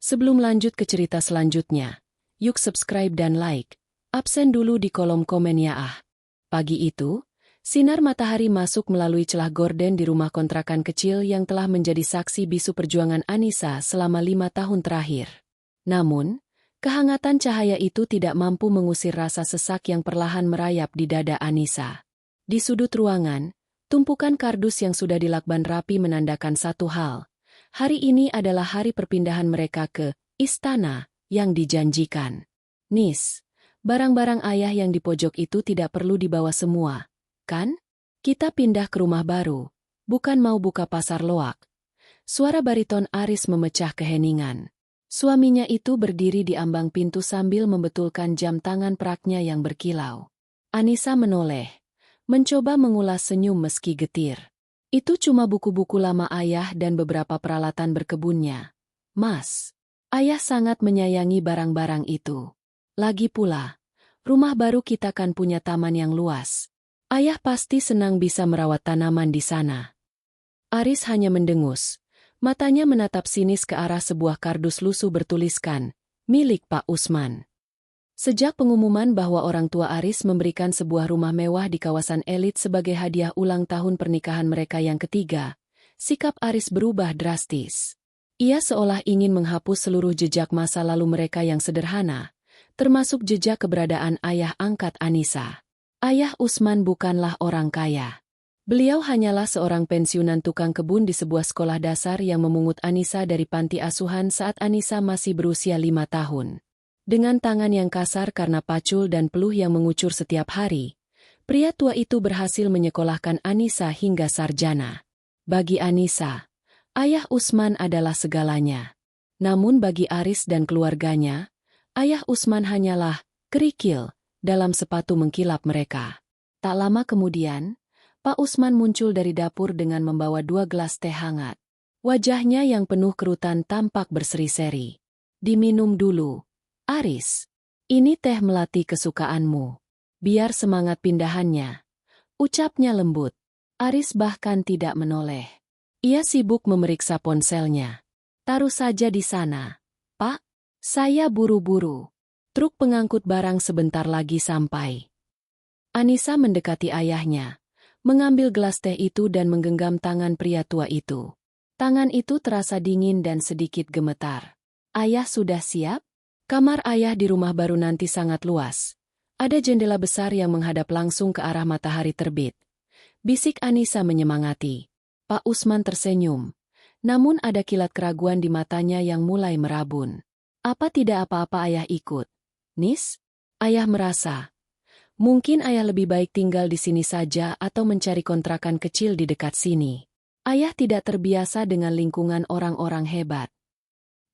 Sebelum lanjut ke cerita selanjutnya, yuk subscribe dan like. Absen dulu di kolom komen ya ah. Pagi itu, sinar matahari masuk melalui celah gorden di rumah kontrakan kecil yang telah menjadi saksi bisu perjuangan Anissa selama 5 tahun terakhir. Namun, kehangatan cahaya itu tidak mampu mengusir rasa sesak yang perlahan merayap di dada Anissa. Di sudut ruangan, tumpukan kardus yang sudah dilakban rapi menandakan satu hal. Hari ini adalah hari perpindahan mereka ke istana yang dijanjikan. Nis, barang-barang ayah yang di pojok itu tidak perlu dibawa semua, kan? Kita pindah ke rumah baru, bukan mau buka pasar loak. Suara bariton Aris memecah keheningan. Suaminya itu berdiri di ambang pintu sambil membetulkan jam tangan peraknya yang berkilau. Anissa menoleh, mencoba mengulas senyum meski getir. Itu cuma buku-buku lama ayah dan beberapa peralatan berkebunnya. Mas, ayah sangat menyayangi barang-barang itu. Lagi pula, rumah baru kita kan punya taman yang luas. Ayah pasti senang bisa merawat tanaman di sana. Aris hanya mendengus. Matanya menatap sinis ke arah sebuah kardus lusuh bertuliskan, milik Pak Usman. Sejak pengumuman bahwa orang tua Aris memberikan sebuah rumah mewah di kawasan elit sebagai hadiah ulang tahun pernikahan mereka yang ketiga, sikap Aris berubah drastis. Ia seolah ingin menghapus seluruh jejak masa lalu mereka yang sederhana, termasuk jejak keberadaan ayah angkat Anissa. Ayah Usman bukanlah orang kaya. Beliau hanyalah seorang pensiunan tukang kebun di sebuah sekolah dasar yang memungut Anissa dari panti asuhan saat Anissa masih berusia 5 tahun. Dengan tangan yang kasar karena pacul dan peluh yang mengucur setiap hari, pria tua itu berhasil menyekolahkan Anissa hingga sarjana. Bagi Anissa, ayah Usman adalah segalanya. Namun bagi Aris dan keluarganya, ayah Usman hanyalah kerikil dalam sepatu mengkilap mereka. Tak lama kemudian, Pak Usman muncul dari dapur dengan membawa 2 gelas teh hangat. Wajahnya yang penuh kerutan tampak berseri-seri. Diminum dulu, Aris. Ini teh melati kesukaanmu. Biar semangat pindahannya. Ucapnya lembut. Aris bahkan tidak menoleh. Ia sibuk memeriksa ponselnya. Taruh saja di sana. Pak, saya buru-buru. Truk pengangkut barang sebentar lagi sampai. Anissa mendekati ayahnya, mengambil gelas teh itu dan menggenggam tangan pria tua itu. Tangan itu terasa dingin dan sedikit gemetar. Ayah sudah siap? Kamar ayah di rumah baru nanti sangat luas. Ada jendela besar yang menghadap langsung ke arah matahari terbit. Bisik Anissa menyemangati. Pak Usman tersenyum. Namun ada kilat keraguan di matanya yang mulai merabun. Apa tidak apa-apa ayah ikut? Nis? Ayah merasa. Mungkin ayah lebih baik tinggal di sini saja atau mencari kontrakan kecil di dekat sini. Ayah tidak terbiasa dengan lingkungan orang-orang hebat.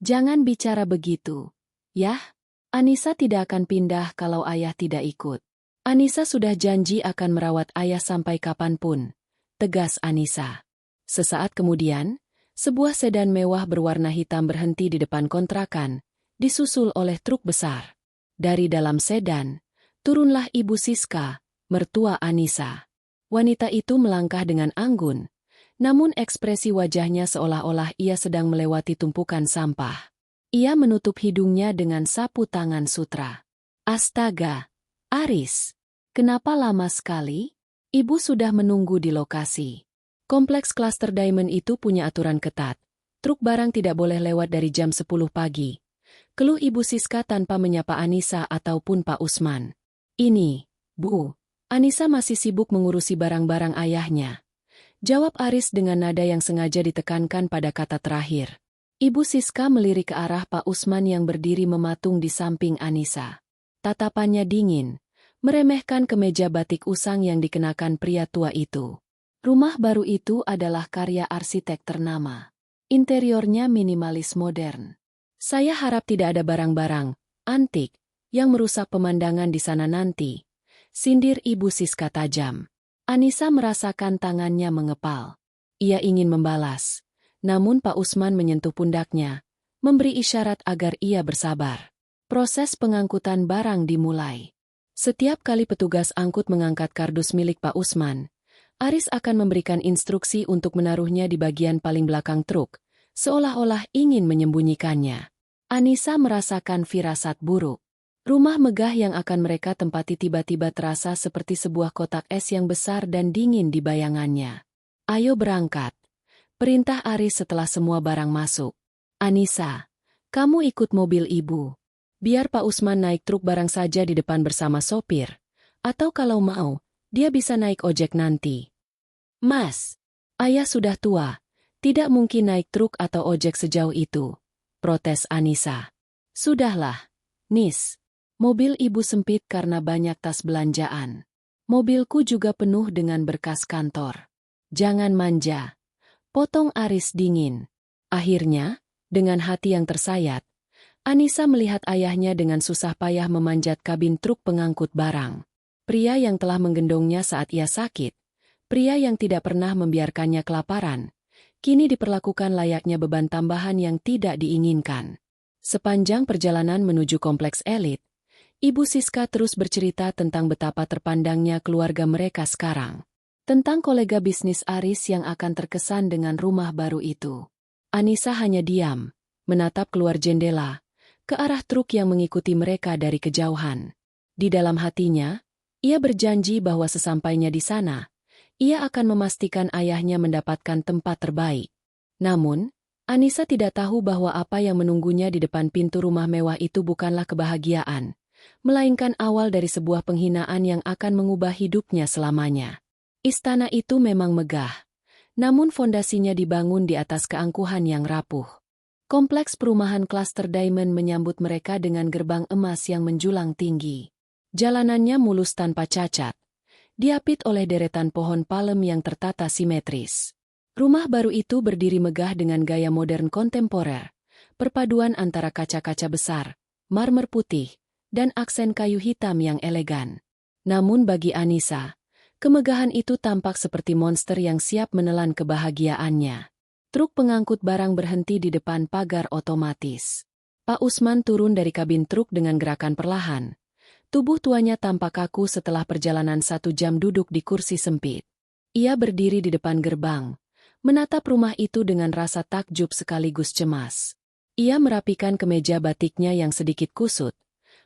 Jangan bicara begitu. Yah, Anissa tidak akan pindah kalau ayah tidak ikut. Anissa sudah janji akan merawat ayah sampai kapanpun, tegas Anissa. Sesaat kemudian, sebuah sedan mewah berwarna hitam berhenti di depan kontrakan, disusul oleh truk besar. Dari dalam sedan, turunlah Ibu Siska, mertua Anissa. Wanita itu melangkah dengan anggun, namun ekspresi wajahnya seolah-olah ia sedang melewati tumpukan sampah. Ia menutup hidungnya dengan sapu tangan sutra. Astaga, Aris, kenapa lama sekali? Ibu sudah menunggu di lokasi. Kompleks klaster Diamond itu punya aturan ketat. Truk barang tidak boleh lewat dari jam 10 pagi. Keluh Ibu Siska tanpa menyapa Anissa ataupun Pak Usman. Ini, Bu, Anissa masih sibuk mengurusi barang-barang ayahnya. Jawab Aris dengan nada yang sengaja ditekankan pada kata terakhir. Ibu Siska melirik ke arah Pak Usman yang berdiri mematung di samping Anissa. Tatapannya dingin, meremehkan kemeja batik usang yang dikenakan pria tua itu. Rumah baru itu adalah karya arsitek ternama. Interiornya minimalis modern. Saya harap tidak ada barang-barang antik yang merusak pemandangan di sana nanti, sindir Ibu Siska tajam. Anissa merasakan tangannya mengepal. Ia ingin membalas. Namun Pak Usman menyentuh pundaknya, memberi isyarat agar ia bersabar. Proses pengangkutan barang dimulai. Setiap kali petugas angkut mengangkat kardus milik Pak Usman, Aris akan memberikan instruksi untuk menaruhnya di bagian paling belakang truk, seolah-olah ingin menyembunyikannya. Anissa merasakan firasat buruk. Rumah megah yang akan mereka tempati tiba-tiba terasa seperti sebuah kotak es yang besar dan dingin di bayangannya. Ayo berangkat. Perintah Aris setelah semua barang masuk. Anissa, kamu ikut mobil ibu. Biar Pak Usman naik truk barang saja di depan bersama sopir. Atau kalau mau, dia bisa naik ojek nanti. Mas, ayah sudah tua. Tidak mungkin naik truk atau ojek sejauh itu. Protes Anissa. Sudahlah, Nis. Mobil ibu sempit karena banyak tas belanjaan. Mobilku juga penuh dengan berkas kantor. Jangan manja. Potong Aris dingin. Akhirnya, dengan hati yang tersayat, Anissa melihat ayahnya dengan susah payah memanjat kabin truk pengangkut barang. Pria yang telah menggendongnya saat ia sakit, pria yang tidak pernah membiarkannya kelaparan, kini diperlakukan layaknya beban tambahan yang tidak diinginkan. Sepanjang perjalanan menuju kompleks elit, Ibu Siska terus bercerita tentang betapa terpandangnya keluarga mereka sekarang. Tentang kolega bisnis Aris yang akan terkesan dengan rumah baru itu. Anissa hanya diam, menatap keluar jendela, ke arah truk yang mengikuti mereka dari kejauhan. Di dalam hatinya, ia berjanji bahwa sesampainya di sana, ia akan memastikan ayahnya mendapatkan tempat terbaik. Namun, Anissa tidak tahu bahwa apa yang menunggunya di depan pintu rumah mewah itu bukanlah kebahagiaan, melainkan awal dari sebuah penghinaan yang akan mengubah hidupnya selamanya. Istana itu memang megah, namun fondasinya dibangun di atas keangkuhan yang rapuh. Kompleks perumahan klaster Diamond menyambut mereka dengan gerbang emas yang menjulang tinggi. Jalanannya mulus tanpa cacat, diapit oleh deretan pohon palem yang tertata simetris. Rumah baru itu berdiri megah dengan gaya modern kontemporer, perpaduan antara kaca-kaca besar, marmer putih, dan aksen kayu hitam yang elegan. Namun bagi Anissa, kemegahan itu tampak seperti monster yang siap menelan kebahagiaannya. Truk pengangkut barang berhenti di depan pagar otomatis. Pak Usman turun dari kabin truk dengan gerakan perlahan. Tubuh tuanya tampak kaku setelah perjalanan 1 jam duduk di kursi sempit. Ia berdiri di depan gerbang, menatap rumah itu dengan rasa takjub sekaligus cemas. Ia merapikan kemeja batiknya yang sedikit kusut,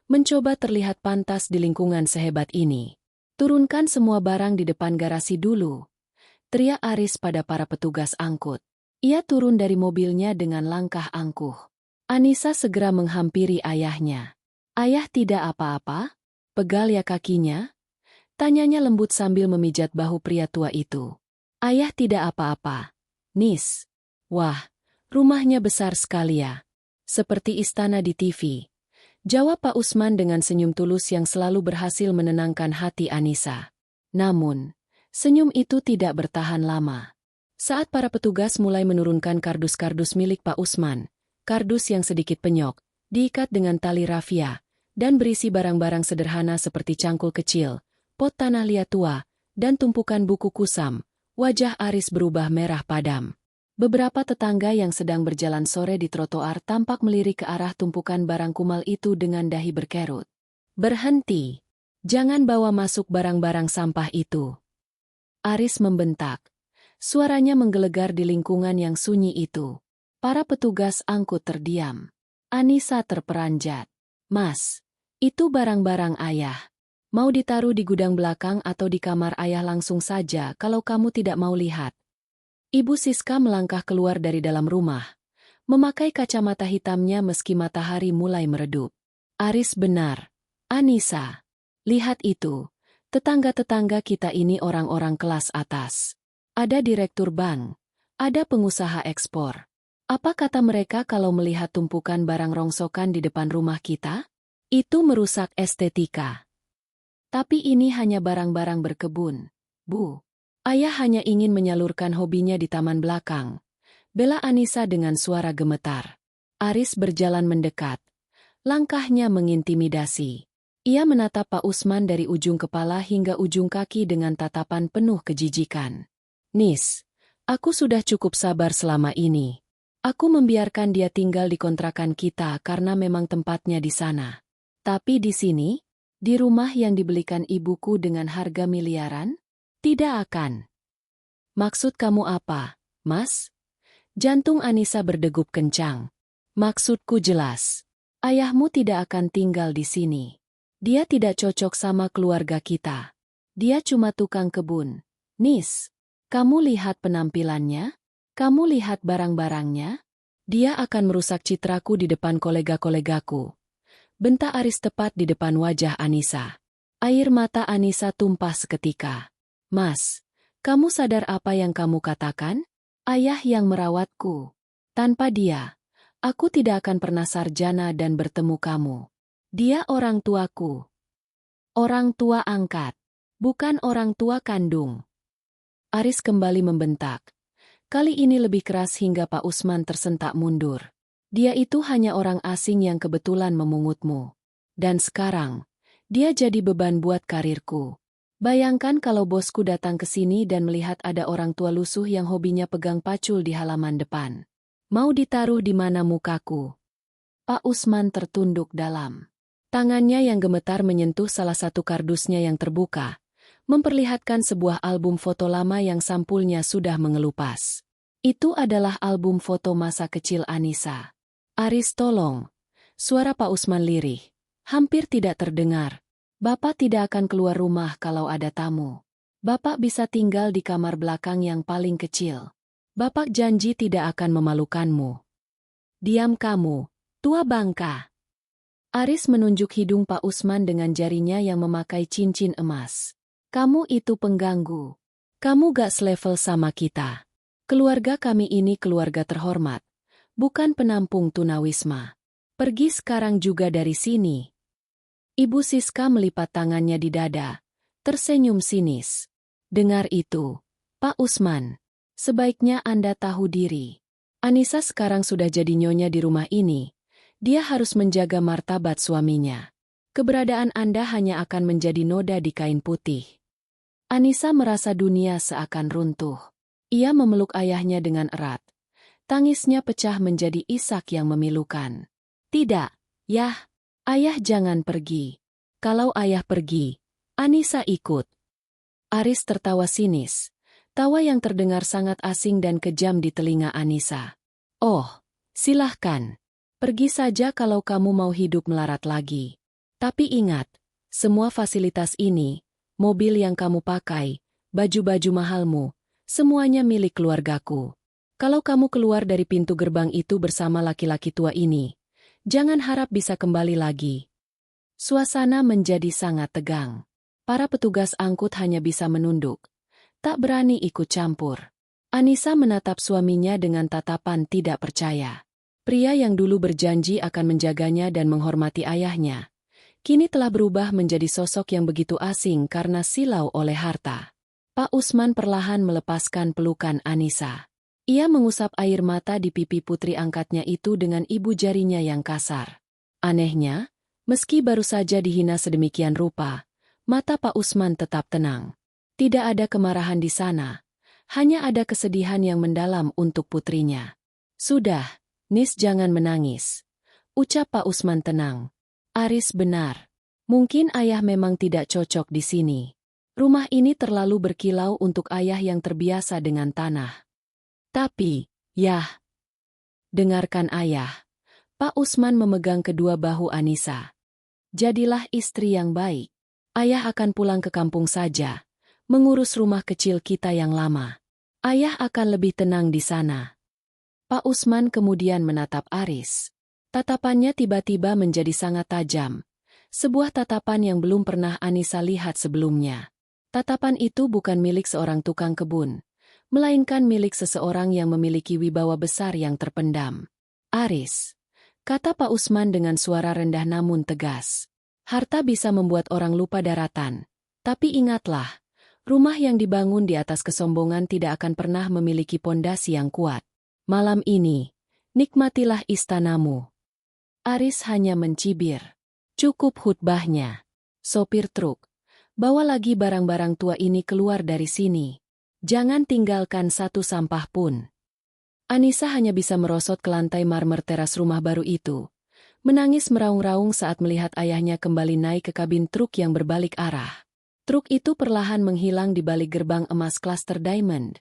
mencoba terlihat pantas di lingkungan sehebat ini. Turunkan semua barang di depan garasi dulu, teriak Aris pada para petugas angkut. Ia turun dari mobilnya dengan langkah angkuh. Anissa segera menghampiri ayahnya. Ayah tidak apa-apa? Pegal ya kakinya? Tanyanya lembut sambil memijat bahu pria tua itu. Ayah tidak apa-apa, Nis. Wah, rumahnya besar sekali ya. Seperti istana di TV. Jawab Pak Usman dengan senyum tulus yang selalu berhasil menenangkan hati Anissa. Namun, senyum itu tidak bertahan lama. Saat para petugas mulai menurunkan kardus-kardus milik Pak Usman, kardus yang sedikit penyok, diikat dengan tali rafia, dan berisi barang-barang sederhana seperti cangkul kecil, pot tanah liat tua, dan tumpukan buku kusam, wajah Aris berubah merah padam. Beberapa tetangga yang sedang berjalan sore di trotoar tampak melirik ke arah tumpukan barang kumal itu dengan dahi berkerut. Berhenti! Jangan bawa masuk barang-barang sampah itu. Aris membentak. Suaranya menggelegar di lingkungan yang sunyi itu. Para petugas angkut terdiam. Anissa terperanjat. Mas, itu barang-barang ayah. Mau ditaruh di gudang belakang atau di kamar ayah langsung saja kalau kamu tidak mau lihat. Ibu Siska melangkah keluar dari dalam rumah, memakai kacamata hitamnya meski matahari mulai meredup. Aris benar. Anissa, lihat itu. Tetangga-tetangga kita ini orang-orang kelas atas. Ada direktur bank, ada pengusaha ekspor. Apa kata mereka kalau melihat tumpukan barang rongsokan di depan rumah kita? Itu merusak estetika. Tapi ini hanya barang-barang berkebun, Bu. Ayah hanya ingin menyalurkan hobinya di taman belakang. Bela Anissa dengan suara gemetar. Aris berjalan mendekat. Langkahnya mengintimidasi. Ia menatap Pak Usman dari ujung kepala hingga ujung kaki dengan tatapan penuh kejijikan. Nis, aku sudah cukup sabar selama ini. Aku membiarkan dia tinggal di kontrakan kita karena memang tempatnya di sana. Tapi di sini, di rumah yang dibelikan ibuku dengan harga miliaran, tidak akan. Maksud kamu apa, Mas? Jantung Anissa berdegup kencang. Maksudku jelas. Ayahmu tidak akan tinggal di sini. Dia tidak cocok sama keluarga kita. Dia cuma tukang kebun. Nis, kamu lihat penampilannya? Kamu lihat barang-barangnya? Dia akan merusak citraku di depan kolega-kolegaku. Bentak Aris tepat di depan wajah Anissa. Air mata Anissa tumpah seketika. Mas, kamu sadar apa yang kamu katakan? Ayah yang merawatku. Tanpa dia, aku tidak akan pernah sarjana dan bertemu kamu. Dia orang tuaku. Orang tua angkat. Bukan orang tua kandung. Aris kembali membentak. Kali ini lebih keras hingga Pak Usman tersentak mundur. Dia itu hanya orang asing yang kebetulan memungutmu. Dan sekarang, dia jadi beban buat karirku. Bayangkan kalau bosku datang ke sini dan melihat ada orang tua lusuh yang hobinya pegang pacul di halaman depan. Mau ditaruh di mana mukaku? Pak Usman tertunduk dalam. Tangannya yang gemetar menyentuh salah satu kardusnya yang terbuka, memperlihatkan sebuah album foto lama yang sampulnya sudah mengelupas. Itu adalah album foto masa kecil Anissa. Aris, tolong. Suara Pak Usman lirih. Hampir tidak terdengar. Bapak tidak akan keluar rumah kalau ada tamu. Bapak bisa tinggal di kamar belakang yang paling kecil. Bapak janji tidak akan memalukanmu. Diam kamu, tua bangka. Aris menunjuk hidung Pak Usman dengan jarinya yang memakai cincin emas. Kamu itu pengganggu. Kamu gak selevel sama kita. Keluarga kami ini keluarga terhormat, bukan penampung tunawisma. Pergi sekarang juga dari sini. Ibu Siska melipat tangannya di dada, tersenyum sinis. Dengar itu, Pak Usman. Sebaiknya Anda tahu diri. Anissa sekarang sudah jadi nyonya di rumah ini. Dia harus menjaga martabat suaminya. Keberadaan Anda hanya akan menjadi noda di kain putih. Anissa merasa dunia seakan runtuh. Ia memeluk ayahnya dengan erat. Tangisnya pecah menjadi isak yang memilukan. Tidak, Yah. Ayah jangan pergi. Kalau ayah pergi, Anissa ikut. Aris tertawa sinis. Tawa yang terdengar sangat asing dan kejam di telinga Anissa. Oh, silahkan. Pergi saja kalau kamu mau hidup melarat lagi. Tapi ingat, semua fasilitas ini, mobil yang kamu pakai, baju-baju mahalmu, semuanya milik keluargaku. Kalau kamu keluar dari pintu gerbang itu bersama laki-laki tua ini, jangan harap bisa kembali lagi. Suasana menjadi sangat tegang. Para petugas angkut hanya bisa menunduk. Tak berani ikut campur. Anissa menatap suaminya dengan tatapan tidak percaya. Pria yang dulu berjanji akan menjaganya dan menghormati ayahnya, kini telah berubah menjadi sosok yang begitu asing karena silau oleh harta. Pak Usman perlahan melepaskan pelukan Anissa. Ia mengusap air mata di pipi putri angkatnya itu dengan ibu jarinya yang kasar. Anehnya, meski baru saja dihina sedemikian rupa, mata Pak Usman tetap tenang. Tidak ada kemarahan di sana, hanya ada kesedihan yang mendalam untuk putrinya. Sudah, Nis jangan menangis. Ucap Pak Usman tenang. Aris benar. Mungkin ayah memang tidak cocok di sini. Rumah ini terlalu berkilau untuk ayah yang terbiasa dengan tanah. Tapi, Yah. Dengarkan ayah. Pak Usman memegang kedua bahu Anissa. Jadilah istri yang baik. Ayah akan pulang ke kampung saja, mengurus rumah kecil kita yang lama. Ayah akan lebih tenang di sana. Pak Usman kemudian menatap Aris. Tatapannya tiba-tiba menjadi sangat tajam. Sebuah tatapan yang belum pernah Anissa lihat sebelumnya. Tatapan itu bukan milik seorang tukang kebun, melainkan milik seseorang yang memiliki wibawa besar yang terpendam. Aris, kata Pak Usman dengan suara rendah namun tegas. Harta bisa membuat orang lupa daratan. Tapi ingatlah, rumah yang dibangun di atas kesombongan tidak akan pernah memiliki pondasi yang kuat. Malam ini, nikmatilah istanamu. Aris hanya mencibir. Cukup khutbahnya. Sopir truk, bawa lagi barang-barang tua ini keluar dari sini. Jangan tinggalkan satu sampah pun. Anissa hanya bisa merosot ke lantai marmer teras rumah baru itu. Menangis meraung-raung saat melihat ayahnya kembali naik ke kabin truk yang berbalik arah. Truk itu perlahan menghilang di balik gerbang emas klaster Diamond,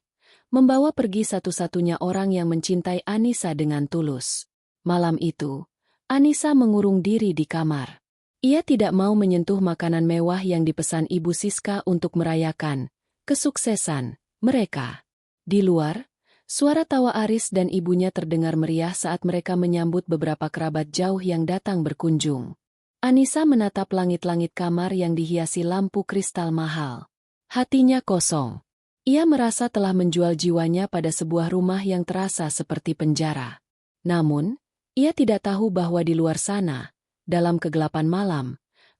membawa pergi satu-satunya orang yang mencintai Anissa dengan tulus. Malam itu, Anissa mengurung diri di kamar. Ia tidak mau menyentuh makanan mewah yang dipesan Ibu Siska untuk merayakan kesuksesan mereka. Di luar, suara tawa Aris dan ibunya terdengar meriah saat mereka menyambut beberapa kerabat jauh yang datang berkunjung. Anissa menatap langit-langit kamar yang dihiasi lampu kristal mahal. Hatinya kosong. Ia merasa telah menjual jiwanya pada sebuah rumah yang terasa seperti penjara. Namun, ia tidak tahu bahwa di luar sana, dalam kegelapan malam,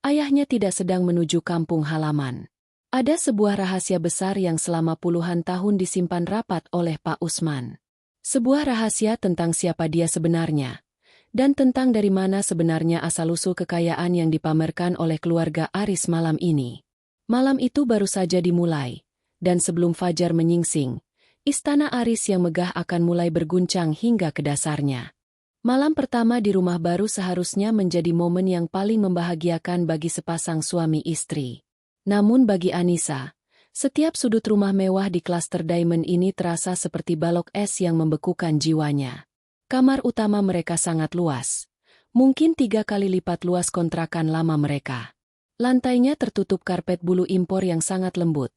ayahnya tidak sedang menuju kampung halaman. Ada sebuah rahasia besar yang selama puluhan tahun disimpan rapat oleh Pak Usman. Sebuah rahasia tentang siapa dia sebenarnya, dan tentang dari mana sebenarnya asal-usul kekayaan yang dipamerkan oleh keluarga Aris malam ini. Malam itu baru saja dimulai, dan sebelum fajar menyingsing, istana Aris yang megah akan mulai berguncang hingga ke dasarnya. Malam pertama di rumah baru seharusnya menjadi momen yang paling membahagiakan bagi sepasang suami istri. Namun bagi Anissa, setiap sudut rumah mewah di klaster Diamond ini terasa seperti balok es yang membekukan jiwanya. Kamar utama mereka sangat luas. Mungkin 3 kali lipat luas kontrakan lama mereka. Lantainya tertutup karpet bulu impor yang sangat lembut,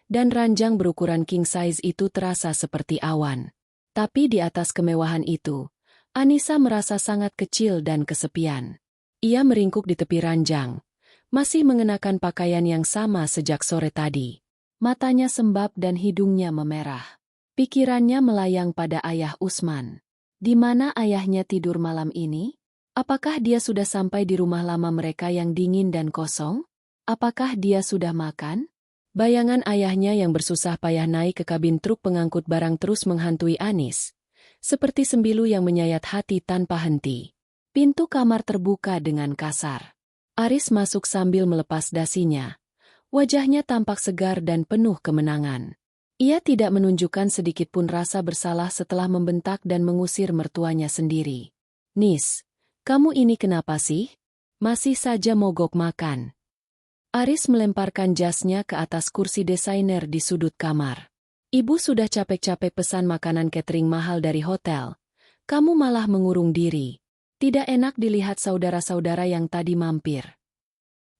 dan ranjang berukuran king size itu terasa seperti awan. Tapi di atas kemewahan itu, Anissa merasa sangat kecil dan kesepian. Ia meringkuk di tepi ranjang, masih mengenakan pakaian yang sama sejak sore tadi. Matanya sembab dan hidungnya memerah. Pikirannya melayang pada ayah Usman. Di mana ayahnya tidur malam ini? Apakah dia sudah sampai di rumah lama mereka yang dingin dan kosong? Apakah dia sudah makan? Bayangan ayahnya yang bersusah payah naik ke kabin truk pengangkut barang terus menghantui Anis, seperti sembilu yang menyayat hati tanpa henti. Pintu kamar terbuka dengan kasar. Aris masuk sambil melepas dasinya. Wajahnya tampak segar dan penuh kemenangan. Ia tidak menunjukkan sedikitpun rasa bersalah setelah membentak dan mengusir mertuanya sendiri. "Nis, kamu ini kenapa sih? Masih saja mogok makan." Aris melemparkan jasnya ke atas kursi desainer di sudut kamar. "Ibu sudah capek-capek pesan makanan catering mahal dari hotel. Kamu malah mengurung diri. Tidak enak dilihat saudara-saudara yang tadi mampir."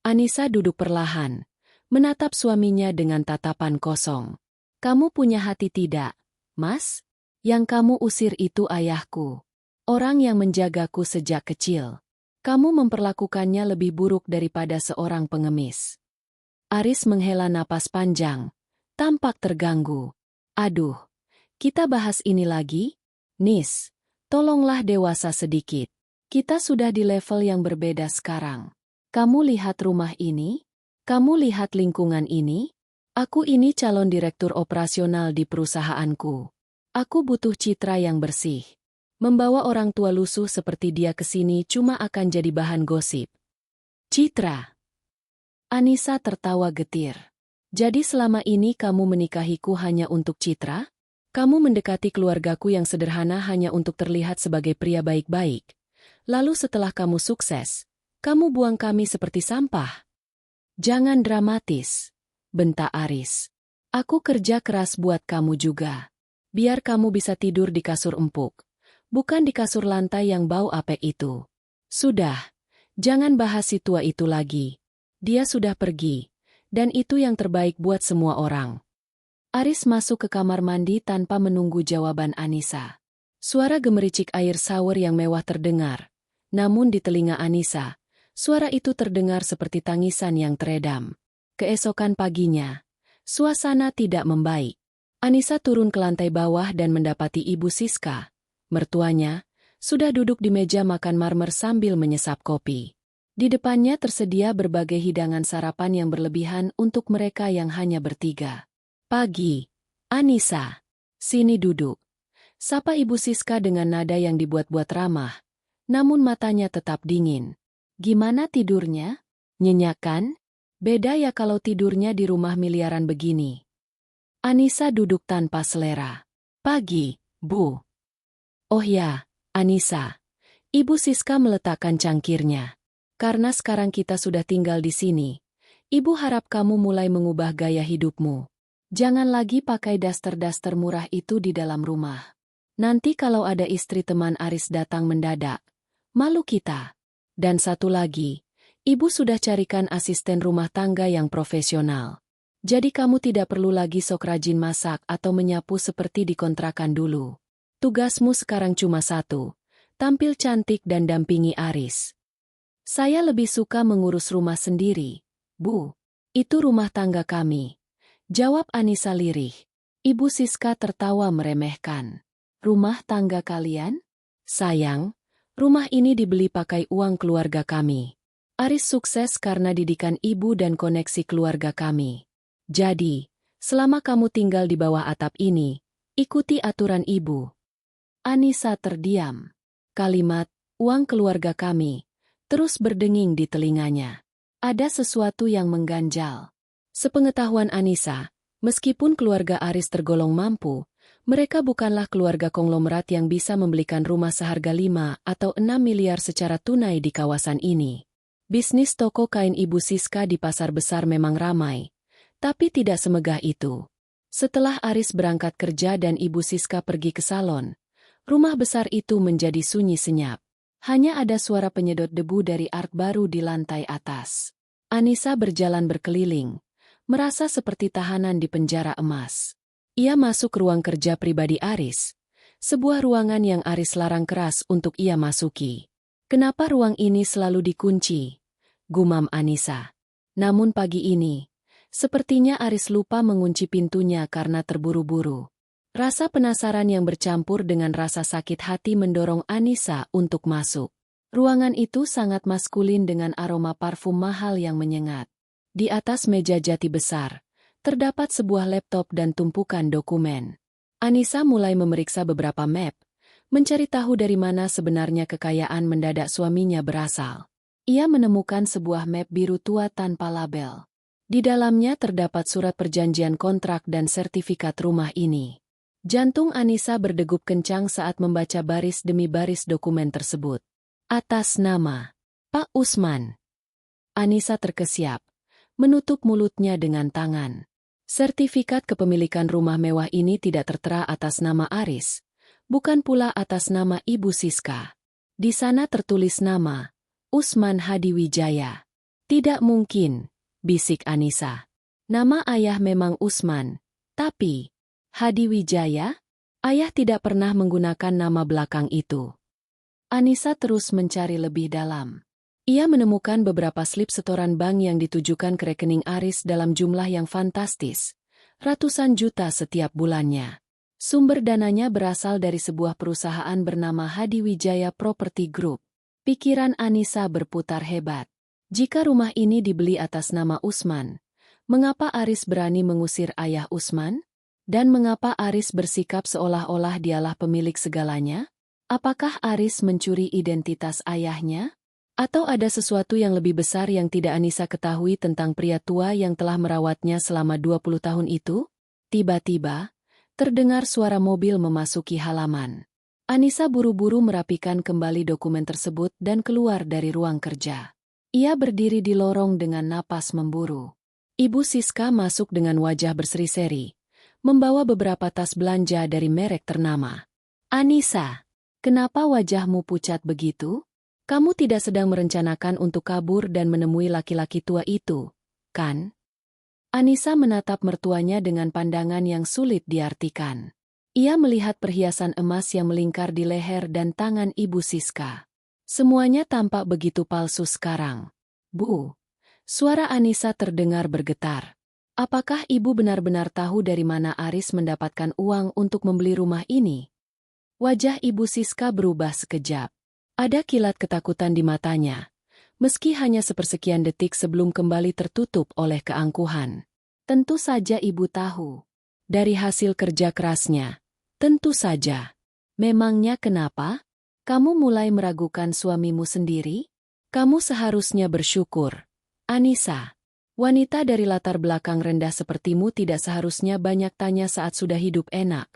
Anissa duduk perlahan, menatap suaminya dengan tatapan kosong. "Kamu punya hati tidak, Mas? Yang kamu usir itu ayahku. Orang yang menjagaku sejak kecil. Kamu memperlakukannya lebih buruk daripada seorang pengemis." Aris menghela napas panjang, tampak terganggu. "Aduh, kita bahas ini lagi? Nis, tolonglah dewasa sedikit. Kita sudah di level yang berbeda sekarang. Kamu lihat rumah ini? Kamu lihat lingkungan ini? Aku ini calon direktur operasional di perusahaanku. Aku butuh citra yang bersih. Membawa orang tua lusuh seperti dia ke sini cuma akan jadi bahan gosip." "Citra?" Anissa tertawa getir. "Jadi selama ini kamu menikahiku hanya untuk citra? Kamu mendekati keluargaku yang sederhana hanya untuk terlihat sebagai pria baik-baik. Lalu setelah kamu sukses, kamu buang kami seperti sampah?" "Jangan dramatis," bentak Aris. "Aku kerja keras buat kamu juga. Biar kamu bisa tidur di kasur empuk, bukan di kasur lantai yang bau apek itu. Sudah, jangan bahas si tua itu lagi. Dia sudah pergi, dan itu yang terbaik buat semua orang." Aris masuk ke kamar mandi tanpa menunggu jawaban Anissa. Suara gemericik air shower yang mewah terdengar, namun di telinga Anissa, suara itu terdengar seperti tangisan yang teredam. Keesokan paginya, suasana tidak membaik. Anissa turun ke lantai bawah dan mendapati Ibu Siska, mertuanya, sudah duduk di meja makan marmer sambil menyesap kopi. Di depannya tersedia berbagai hidangan sarapan yang berlebihan untuk mereka yang hanya bertiga. "Pagi, Anissa. Sini duduk." Sapa Ibu Siska dengan nada yang dibuat-buat ramah, namun matanya tetap dingin. "Gimana tidurnya? Nyenyak kan? Beda ya kalau tidurnya di rumah miliaran begini." Anissa duduk tanpa selera. "Pagi, Bu." "Oh ya, Anissa." Ibu Siska meletakkan cangkirnya. "Karena sekarang kita sudah tinggal di sini, Ibu harap kamu mulai mengubah gaya hidupmu. Jangan lagi pakai daster-daster murah itu di dalam rumah. Nanti kalau ada istri teman Aris datang mendadak, malu kita. Dan satu lagi, ibu sudah carikan asisten rumah tangga yang profesional. Jadi kamu tidak perlu lagi sok rajin masak atau menyapu seperti di kontrakan dulu. Tugasmu sekarang cuma satu, tampil cantik dan dampingi Aris. Saya lebih suka mengurus rumah sendiri, Bu. Itu rumah tangga kami. Jawab Anissa lirih. Ibu Siska tertawa meremehkan. Rumah tangga kalian? Sayang, rumah ini dibeli pakai uang keluarga kami. Aris sukses karena didikan ibu dan koneksi keluarga kami. Jadi, selama kamu tinggal di bawah atap ini, ikuti aturan ibu. Anissa terdiam. Kalimat, uang keluarga kami, terus berdenging di telinganya. Ada sesuatu yang mengganjal. Sepengetahuan Anissa, meskipun keluarga Aris tergolong mampu, mereka bukanlah keluarga konglomerat yang bisa membelikan rumah seharga 5 atau 6 miliar secara tunai di kawasan ini. Bisnis toko kain Ibu Siska di pasar besar memang ramai, tapi tidak semegah itu. Setelah Aris berangkat kerja dan Ibu Siska pergi ke salon, rumah besar itu menjadi sunyi senyap. Hanya ada suara penyedot debu dari art baru di lantai atas. Anissa berjalan berkeliling, merasa seperti tahanan di penjara emas. Ia masuk ruang kerja pribadi Aris, sebuah ruangan yang Aris larang keras untuk ia masuki. Kenapa ruang ini selalu dikunci? Gumam Anissa. Namun pagi ini, sepertinya Aris lupa mengunci pintunya karena terburu-buru. Rasa penasaran yang bercampur dengan rasa sakit hati mendorong Anissa untuk masuk. Ruangan itu sangat maskulin dengan aroma parfum mahal yang menyengat. Di atas meja jati besar, terdapat sebuah laptop dan tumpukan dokumen. Anissa mulai memeriksa beberapa map, mencari tahu dari mana sebenarnya kekayaan mendadak suaminya berasal. Ia menemukan sebuah map biru tua tanpa label. Di dalamnya terdapat surat perjanjian kontrak dan sertifikat rumah ini. Jantung Anissa berdegup kencang saat membaca baris demi baris dokumen tersebut. Atas nama Pak Usman. Anissa terkesiap, menutup mulutnya dengan tangan. Sertifikat kepemilikan rumah mewah ini tidak tertera atas nama Aris, bukan pula atas nama Ibu Siska. Di sana tertulis nama Usman Hadiwijaya. Tidak mungkin, bisik Anissa. Nama ayah memang Usman, tapi Hadiwijaya? Ayah tidak pernah menggunakan nama belakang itu. Anissa terus mencari lebih dalam. Ia menemukan beberapa slip setoran bank yang ditujukan ke rekening Aris dalam jumlah yang fantastis, ratusan juta setiap bulannya. Sumber dananya berasal dari sebuah perusahaan bernama Hadiwijaya Property Group. Pikiran Anissa berputar hebat. Jika rumah ini dibeli atas nama Usman, mengapa Aris berani mengusir ayah Usman? Dan mengapa Aris bersikap seolah-olah dialah pemilik segalanya? Apakah Aris mencuri identitas ayahnya? Atau ada sesuatu yang lebih besar yang tidak Anissa ketahui tentang pria tua yang telah merawatnya selama 20 tahun itu? Tiba-tiba, terdengar suara mobil memasuki halaman. Anissa buru-buru merapikan kembali dokumen tersebut dan keluar dari ruang kerja. Ia berdiri di lorong dengan napas memburu. Ibu Siska masuk dengan wajah berseri-seri, membawa beberapa tas belanja dari merek ternama. Anissa, kenapa wajahmu pucat begitu? Kamu tidak sedang merencanakan untuk kabur dan menemui laki-laki tua itu, kan? Anissa menatap mertuanya dengan pandangan yang sulit diartikan. Ia melihat perhiasan emas yang melingkar di leher dan tangan Ibu Siska. Semuanya tampak begitu palsu sekarang. Bu, suara Anissa terdengar bergetar. Apakah ibu benar-benar tahu dari mana Aris mendapatkan uang untuk membeli rumah ini? Wajah Ibu Siska berubah sekejap. Ada kilat ketakutan di matanya, meski hanya sepersekian detik sebelum kembali tertutup oleh keangkuhan. Tentu saja ibu tahu. Dari hasil kerja kerasnya. Tentu saja. Memangnya kenapa? Kamu mulai meragukan suamimu sendiri? Kamu seharusnya bersyukur. Anissa. Wanita dari latar belakang rendah sepertimu tidak seharusnya banyak tanya saat sudah hidup enak.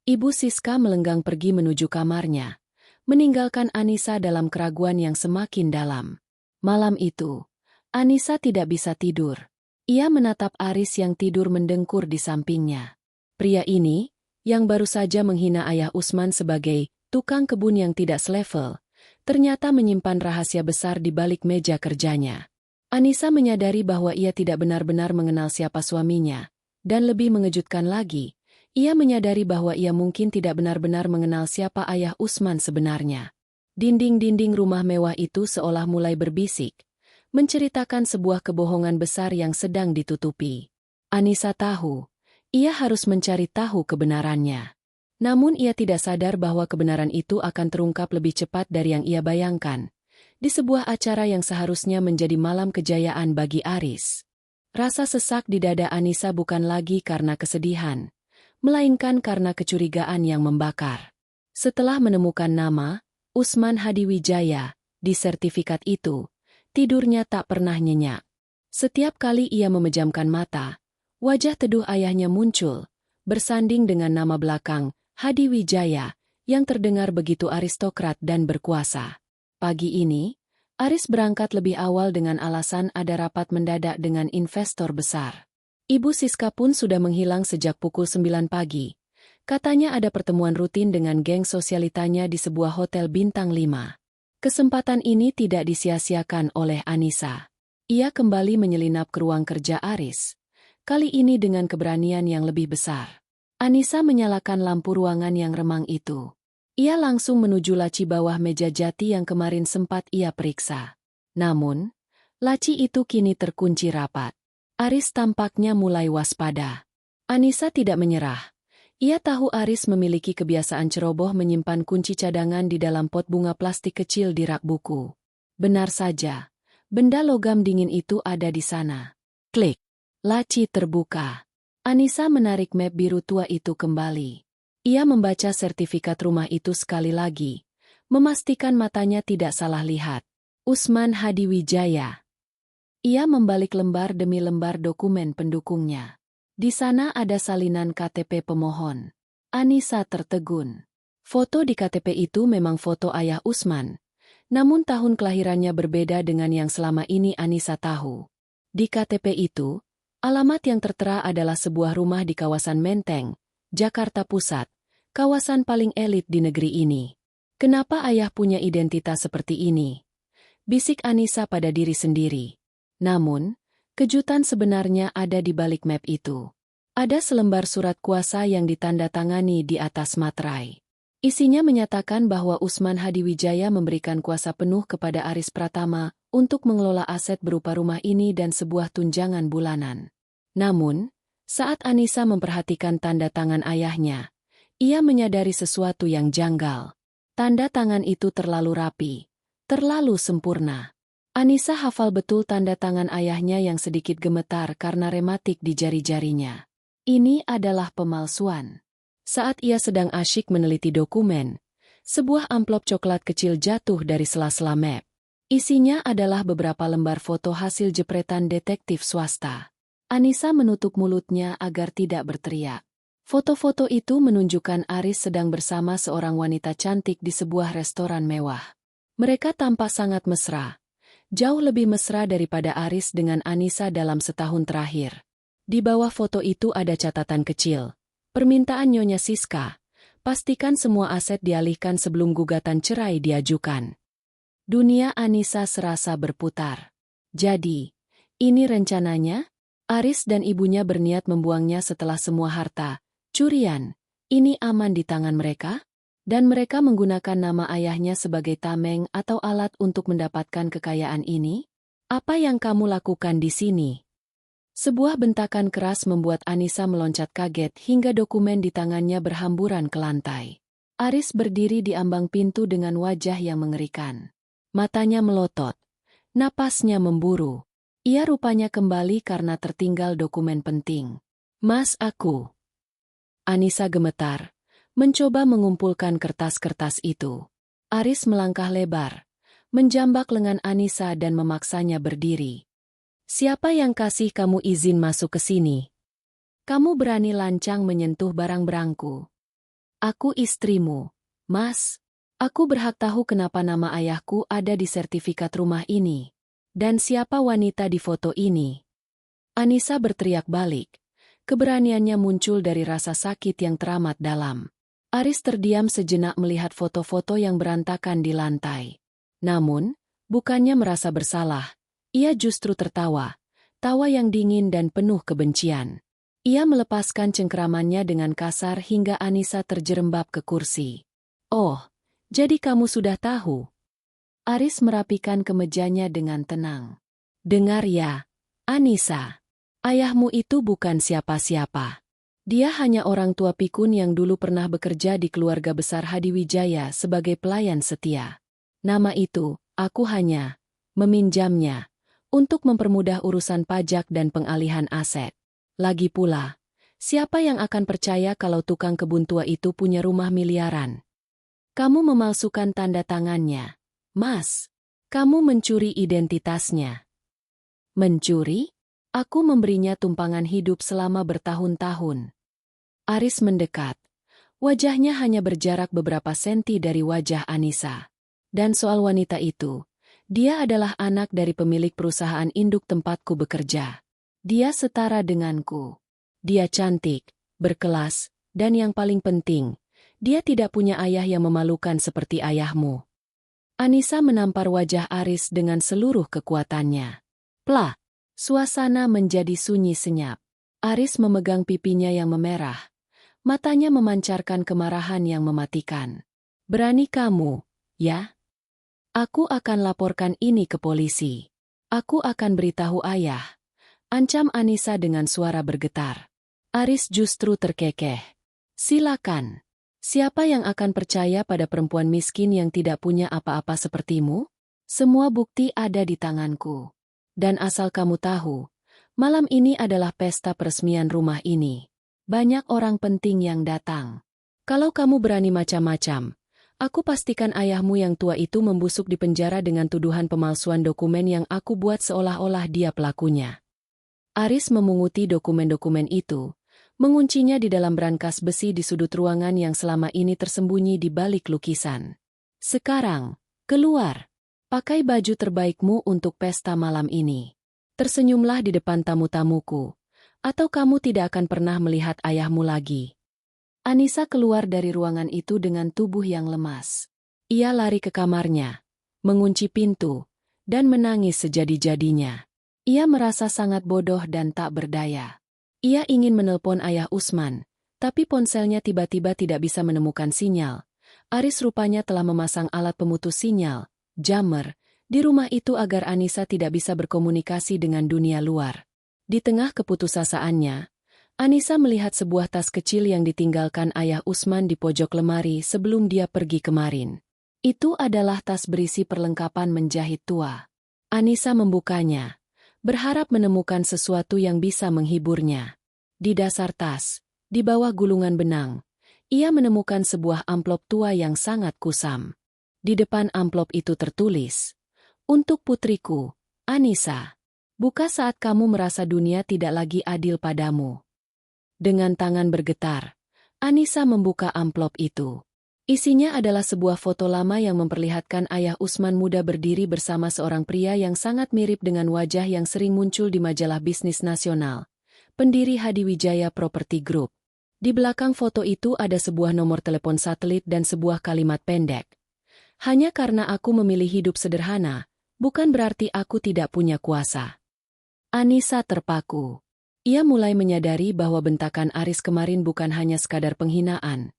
Ibu Siska melenggang pergi menuju kamarnya, meninggalkan Anissa dalam keraguan yang semakin dalam. Malam itu, Anissa tidak bisa tidur. Ia menatap Aris yang tidur mendengkur di sampingnya. Pria ini, yang baru saja menghina ayah Usman sebagai tukang kebun yang tidak selevel, ternyata menyimpan rahasia besar di balik meja kerjanya. Anissa menyadari bahwa ia tidak benar-benar mengenal siapa suaminya, dan lebih mengejutkan lagi, ia menyadari bahwa ia mungkin tidak benar-benar mengenal siapa ayah Usman sebenarnya. Dinding-dinding rumah mewah itu seolah mulai berbisik, menceritakan sebuah kebohongan besar yang sedang ditutupi. Anissa tahu, ia harus mencari tahu kebenarannya. Namun ia tidak sadar bahwa kebenaran itu akan terungkap lebih cepat dari yang ia bayangkan, di sebuah acara yang seharusnya menjadi malam kejayaan bagi Aris. Rasa sesak di dada Anissa bukan lagi karena kesedihan, melainkan karena kecurigaan yang membakar. Setelah menemukan nama, Usman Hadiwijaya, di sertifikat itu, tidurnya tak pernah nyenyak. Setiap kali ia memejamkan mata, wajah teduh ayahnya muncul, bersanding dengan nama belakang, Hadiwijaya, yang terdengar begitu aristokrat dan berkuasa. Pagi ini, Aris berangkat lebih awal dengan alasan ada rapat mendadak dengan investor besar. Ibu Siska pun sudah menghilang sejak pukul 9 pagi. Katanya ada pertemuan rutin dengan geng sosialitanya di sebuah hotel bintang 5. Kesempatan ini tidak disia-siakan oleh Anissa. Ia kembali menyelinap ke ruang kerja Aris, kali ini dengan keberanian yang lebih besar. Anissa menyalakan lampu ruangan yang remang itu. Ia langsung menuju laci bawah meja jati yang kemarin sempat ia periksa. Namun, laci itu kini terkunci rapat. Aris tampaknya mulai waspada. Anissa tidak menyerah. Ia tahu Aris memiliki kebiasaan ceroboh menyimpan kunci cadangan di dalam pot bunga plastik kecil di rak buku. Benar saja, benda logam dingin itu ada di sana. Klik. Laci terbuka. Anissa menarik map biru tua itu kembali. Ia membaca sertifikat rumah itu sekali lagi, memastikan matanya tidak salah lihat. Usman Hadiwijaya. Ia membalik lembar demi lembar dokumen pendukungnya. Di sana ada salinan KTP pemohon. Anissa tertegun. Foto di KTP itu memang foto ayah Usman. Namun tahun kelahirannya berbeda dengan yang selama ini Anissa tahu. Di KTP itu, alamat yang tertera adalah sebuah rumah di kawasan Menteng, Jakarta Pusat, kawasan paling elit di negeri ini. Kenapa ayah punya identitas seperti ini? Bisik Anissa pada diri sendiri. Namun, kejutan sebenarnya ada di balik map itu. Ada selembar surat kuasa yang ditandatangani di atas materai. Isinya menyatakan bahwa Usman Hadiwijaya memberikan kuasa penuh kepada Aris Pratama untuk mengelola aset berupa rumah ini dan sebuah tunjangan bulanan. Namun, saat Anissa memperhatikan tanda tangan ayahnya, ia menyadari sesuatu yang janggal. Tanda tangan itu terlalu rapi, terlalu sempurna. Anissa hafal betul tanda tangan ayahnya yang sedikit gemetar karena rematik di jari-jarinya. Ini adalah pemalsuan. Saat ia sedang asyik meneliti dokumen, sebuah amplop coklat kecil jatuh dari sela-sela map. Isinya adalah beberapa lembar foto hasil jepretan detektif swasta. Anissa menutup mulutnya agar tidak berteriak. Foto-foto itu menunjukkan Aris sedang bersama seorang wanita cantik di sebuah restoran mewah. Mereka tampak sangat mesra. Jauh lebih mesra daripada Aris dengan Anissa dalam setahun terakhir. Di bawah foto itu ada catatan kecil. Permintaan Nyonya Siska, pastikan semua aset dialihkan sebelum gugatan cerai diajukan. Dunia Anissa serasa berputar. Jadi, ini rencananya? Aris dan ibunya berniat membuangnya setelah semua harta, curian, ini aman di tangan mereka? Dan mereka menggunakan nama ayahnya sebagai tameng atau alat untuk mendapatkan kekayaan ini? Apa yang kamu lakukan di sini? Sebuah bentakan keras membuat Anissa meloncat kaget hingga dokumen di tangannya berhamburan ke lantai. Aris berdiri di ambang pintu dengan wajah yang mengerikan. Matanya melotot. Napasnya memburu. Ia rupanya kembali karena tertinggal dokumen penting. Mas aku. Anissa gemetar. Mencoba mengumpulkan kertas-kertas itu. Aris melangkah lebar, menjambak lengan Anissa dan memaksanya berdiri. Siapa yang kasih kamu izin masuk ke sini? Kamu berani lancang menyentuh barang-barangku. Aku istrimu, Mas. Aku berhak tahu kenapa nama ayahku ada di sertifikat rumah ini. Dan siapa wanita di foto ini? Anissa berteriak balik. Keberaniannya muncul dari rasa sakit yang teramat dalam. Aris terdiam sejenak melihat foto-foto yang berantakan di lantai. Namun, bukannya merasa bersalah, ia justru tertawa, tawa yang dingin dan penuh kebencian. Ia melepaskan cengkeramannya dengan kasar hingga Anissa terjerembab ke kursi. "Oh, jadi kamu sudah tahu?" Aris merapikan kemejanya dengan tenang. "Dengar ya, Anissa. Ayahmu itu bukan siapa-siapa. Dia hanya orang tua pikun yang dulu pernah bekerja di keluarga besar Hadiwijaya sebagai pelayan setia. Nama itu, aku hanya meminjamnya untuk mempermudah urusan pajak dan pengalihan aset. Lagi pula, siapa yang akan percaya kalau tukang kebun tua itu punya rumah miliaran? Kamu memalsukan tanda tangannya, Mas. Kamu mencuri identitasnya." "Mencuri? Aku memberinya tumpangan hidup selama bertahun-tahun." Aris mendekat. Wajahnya hanya berjarak beberapa senti dari wajah Anissa. "Dan soal wanita itu, dia adalah anak dari pemilik perusahaan induk tempatku bekerja. Dia setara denganku. Dia cantik, berkelas, dan yang paling penting, dia tidak punya ayah yang memalukan seperti ayahmu." Anissa menampar wajah Aris dengan seluruh kekuatannya. Plah! Suasana menjadi sunyi senyap. Aris memegang pipinya yang memerah. Matanya memancarkan kemarahan yang mematikan. "Berani kamu, ya? Aku akan laporkan ini ke polisi. Aku akan beritahu ayah," ancam Anissa dengan suara bergetar. Aris justru terkekeh. "Silakan. Siapa yang akan percaya pada perempuan miskin yang tidak punya apa-apa sepertimu? Semua bukti ada di tanganku. Dan asal kamu tahu, malam ini adalah pesta peresmian rumah ini. Banyak orang penting yang datang. Kalau kamu berani macam-macam, aku pastikan ayahmu yang tua itu membusuk di penjara dengan tuduhan pemalsuan dokumen yang aku buat seolah-olah dia pelakunya." Aris memunguti dokumen-dokumen itu, menguncinya di dalam brankas besi di sudut ruangan yang selama ini tersembunyi di balik lukisan. "Sekarang, keluar. Pakai baju terbaikmu untuk pesta malam ini. Tersenyumlah di depan tamu-tamuku, atau kamu tidak akan pernah melihat ayahmu lagi." Anissa keluar dari ruangan itu dengan tubuh yang lemas. Ia lari ke kamarnya, mengunci pintu, dan menangis sejadi-jadinya. Ia merasa sangat bodoh dan tak berdaya. Ia ingin menelpon ayah Usman, tapi ponselnya tiba-tiba tidak bisa menemukan sinyal. Aris rupanya telah memasang alat pemutus sinyal, jammer, di rumah itu agar Anissa tidak bisa berkomunikasi dengan dunia luar. Di tengah keputusasaannya, Anissa melihat sebuah tas kecil yang ditinggalkan ayah Usman di pojok lemari sebelum dia pergi kemarin. Itu adalah tas berisi perlengkapan menjahit tua. Anissa membukanya, berharap menemukan sesuatu yang bisa menghiburnya. Di dasar tas, di bawah gulungan benang, ia menemukan sebuah amplop tua yang sangat kusam. Di depan amplop itu tertulis, "Untuk putriku, Anissa. Buka saat kamu merasa dunia tidak lagi adil padamu." Dengan tangan bergetar, Anissa membuka amplop itu. Isinya adalah sebuah foto lama yang memperlihatkan ayah Usman muda berdiri bersama seorang pria yang sangat mirip dengan wajah yang sering muncul di majalah bisnis nasional, pendiri Hadiwijaya Property Group. Di belakang foto itu ada sebuah nomor telepon satelit dan sebuah kalimat pendek. "Hanya karena aku memilih hidup sederhana, bukan berarti aku tidak punya kuasa." Anissa terpaku. Ia mulai menyadari bahwa bentakan Aris kemarin bukan hanya sekadar penghinaan,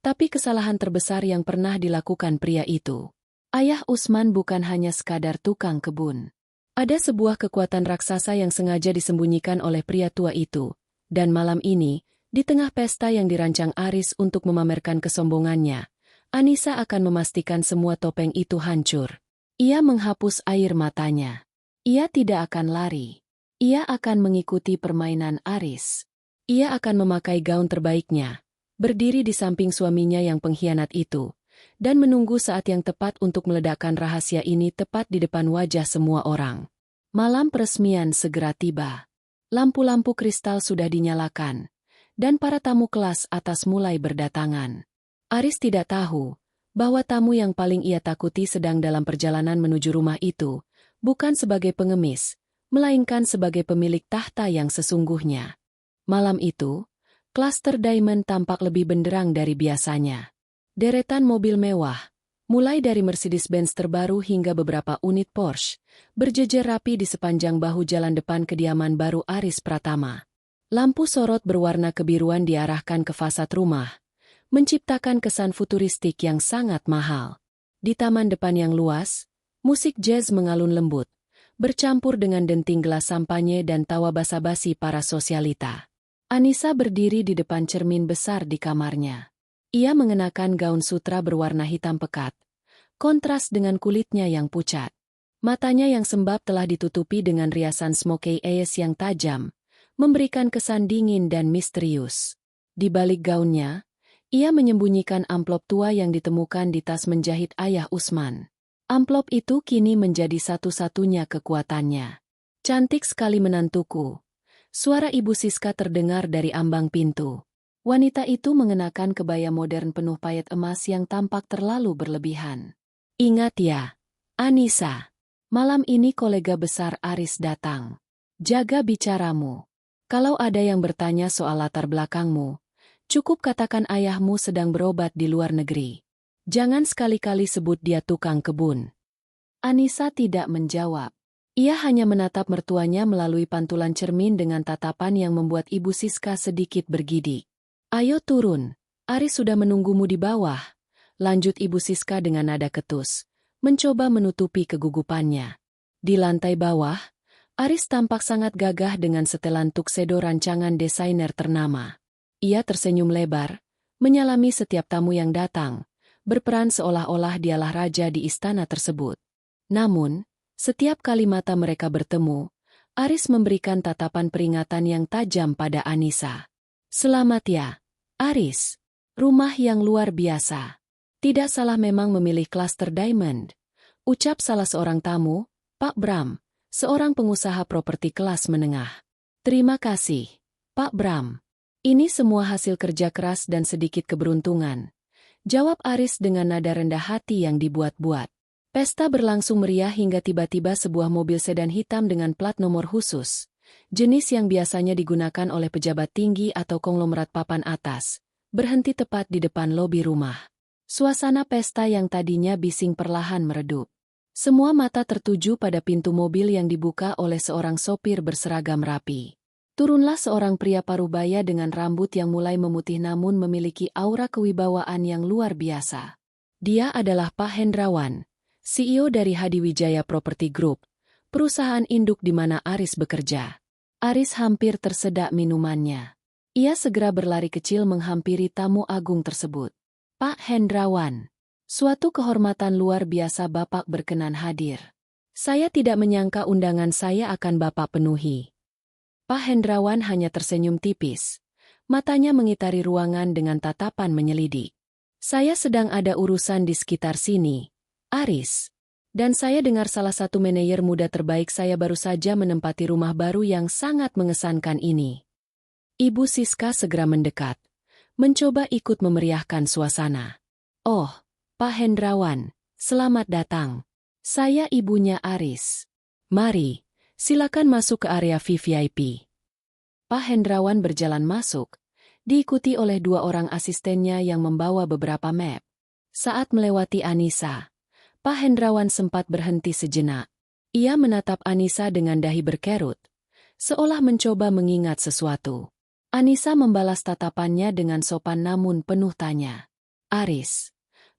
tapi kesalahan terbesar yang pernah dilakukan pria itu. Ayah Usman bukan hanya sekadar tukang kebun. Ada sebuah kekuatan raksasa yang sengaja disembunyikan oleh pria tua itu, dan malam ini, di tengah pesta yang dirancang Aris untuk memamerkan kesombongannya, Anissa akan memastikan semua topeng itu hancur. Ia menghapus air matanya. Ia tidak akan lari. Ia akan mengikuti permainan Aris. Ia akan memakai gaun terbaiknya, berdiri di samping suaminya yang pengkhianat itu, dan menunggu saat yang tepat untuk meledakkan rahasia ini tepat di depan wajah semua orang. Malam peresmian segera tiba. Lampu-lampu kristal sudah dinyalakan, dan para tamu kelas atas mulai berdatangan. Aris tidak tahu bahwa tamu yang paling ia takuti sedang dalam perjalanan menuju rumah itu, bukan sebagai pengemis, melainkan sebagai pemilik tahta yang sesungguhnya. Malam itu, Cluster Diamond tampak lebih benderang dari biasanya. Deretan mobil mewah, mulai dari Mercedes-Benz terbaru hingga beberapa unit Porsche, berjejer rapi di sepanjang bahu jalan depan kediaman baru Aris Pratama. Lampu sorot berwarna kebiruan diarahkan ke fasad rumah, menciptakan kesan futuristik yang sangat mahal. Di taman depan yang luas, musik jazz mengalun lembut, bercampur dengan denting gelas sampanye dan tawa basa-basi para sosialita. Anissa berdiri di depan cermin besar di kamarnya. Ia mengenakan gaun sutra berwarna hitam pekat, kontras dengan kulitnya yang pucat. Matanya yang sembab telah ditutupi dengan riasan smoky eyes yang tajam, memberikan kesan dingin dan misterius. Di balik gaunnya, ia menyembunyikan amplop tua yang ditemukan di tas menjahit ayah Usman. Amplop itu kini menjadi satu-satunya kekuatannya. "Cantik sekali menantuku." Suara Ibu Siska terdengar dari ambang pintu. Wanita itu mengenakan kebaya modern penuh payet emas yang tampak terlalu berlebihan. "Ingat ya, Anissa, malam ini kolega besar Aris datang. Jaga bicaramu. Kalau ada yang bertanya soal latar belakangmu, cukup katakan ayahmu sedang berobat di luar negeri. Jangan sekali-kali sebut dia tukang kebun." Anissa tidak menjawab. Ia hanya menatap mertuanya melalui pantulan cermin dengan tatapan yang membuat Ibu Siska sedikit bergidik. "Ayo turun, Aris sudah menunggumu di bawah," lanjut Ibu Siska dengan nada ketus, mencoba menutupi kegugupannya. Di lantai bawah, Aris tampak sangat gagah dengan setelan tuxedo rancangan desainer ternama. Ia tersenyum lebar, menyalami setiap tamu yang datang, berperan seolah-olah dialah raja di istana tersebut. Namun, setiap kali mata mereka bertemu, Aris memberikan tatapan peringatan yang tajam pada Anissa. "Selamat ya, Aris. Rumah yang luar biasa. Tidak salah memang memilih Cluster Diamond," ucap salah seorang tamu, Pak Bram, seorang pengusaha properti kelas menengah. "Terima kasih, Pak Bram. Ini semua hasil kerja keras dan sedikit keberuntungan," jawab Aris dengan nada rendah hati yang dibuat-buat. Pesta berlangsung meriah hingga tiba-tiba sebuah mobil sedan hitam dengan plat nomor khusus, jenis yang biasanya digunakan oleh pejabat tinggi atau konglomerat papan atas, berhenti tepat di depan lobi rumah. Suasana pesta yang tadinya bising perlahan meredup. Semua mata tertuju pada pintu mobil yang dibuka oleh seorang sopir berseragam rapi. Turunlah seorang pria parubaya dengan rambut yang mulai memutih namun memiliki aura kewibawaan yang luar biasa. Dia adalah Pak Hendrawan, CEO dari Hadiwijaya Property Group, perusahaan induk di mana Aris bekerja. Aris hampir tersedak minumannya. Ia segera berlari kecil menghampiri tamu agung tersebut. "Pak Hendrawan, suatu kehormatan luar biasa Bapak berkenan hadir. Saya tidak menyangka undangan saya akan Bapak penuhi." Pak Hendrawan hanya tersenyum tipis. Matanya mengitari ruangan dengan tatapan menyelidik. "Saya sedang ada urusan di sekitar sini, Aris. Dan saya dengar salah satu manajer muda terbaik saya baru saja menempati rumah baru yang sangat mengesankan ini." Ibu Siska segera mendekat, mencoba ikut memeriahkan suasana. "Oh, Pak Hendrawan, selamat datang. Saya ibunya Aris. Mari, silakan masuk ke area VVIP." Pak Hendrawan berjalan masuk, diikuti oleh dua orang asistennya yang membawa beberapa map. Saat melewati Anissa, Pak Hendrawan sempat berhenti sejenak. Ia menatap Anissa dengan dahi berkerut, seolah mencoba mengingat sesuatu. Anissa membalas tatapannya dengan sopan namun penuh tanya. "Aris,"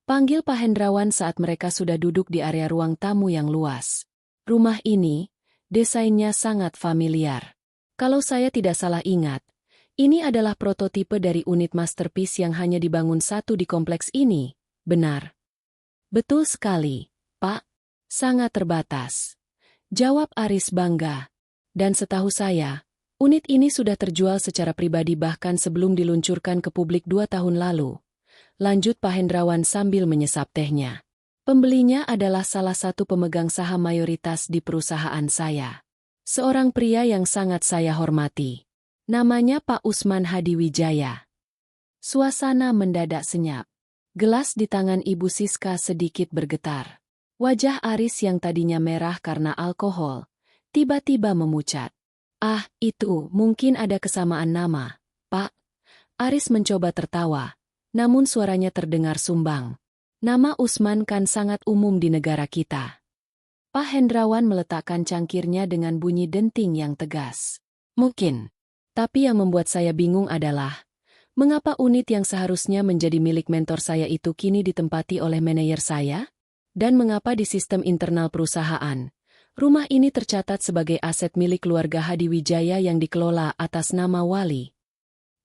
panggil Pak Hendrawan saat mereka sudah duduk di area ruang tamu yang luas. "Rumah ini, desainnya sangat familiar. Kalau saya tidak salah ingat, ini adalah prototipe dari unit masterpiece yang hanya dibangun satu di kompleks ini, benar?" "Betul sekali, Pak. Sangat terbatas," jawab Aris bangga. "Dan setahu saya, unit ini sudah terjual secara pribadi bahkan sebelum diluncurkan ke publik 2 tahun lalu," lanjut Pak Hendrawan sambil menyesap tehnya. "Pembelinya adalah salah satu pemegang saham mayoritas di perusahaan saya. Seorang pria yang sangat saya hormati. Namanya Pak Usman Hadiwijaya." Suasana mendadak senyap. Gelas di tangan Ibu Siska sedikit bergetar. Wajah Aris yang tadinya merah karena alkohol, tiba-tiba memucat. Ah, itu, mungkin ada kesamaan nama, Pak. Aris mencoba tertawa, namun suaranya terdengar sumbang. Nama Usman kan sangat umum di negara kita. Pak Hendrawan meletakkan cangkirnya dengan bunyi denting yang tegas. Mungkin. Tapi yang membuat saya bingung adalah, mengapa unit yang seharusnya menjadi milik mentor saya itu kini ditempati oleh manajer saya? Dan mengapa di sistem internal perusahaan, rumah ini tercatat sebagai aset milik keluarga Hadiwijaya yang dikelola atas nama Wali?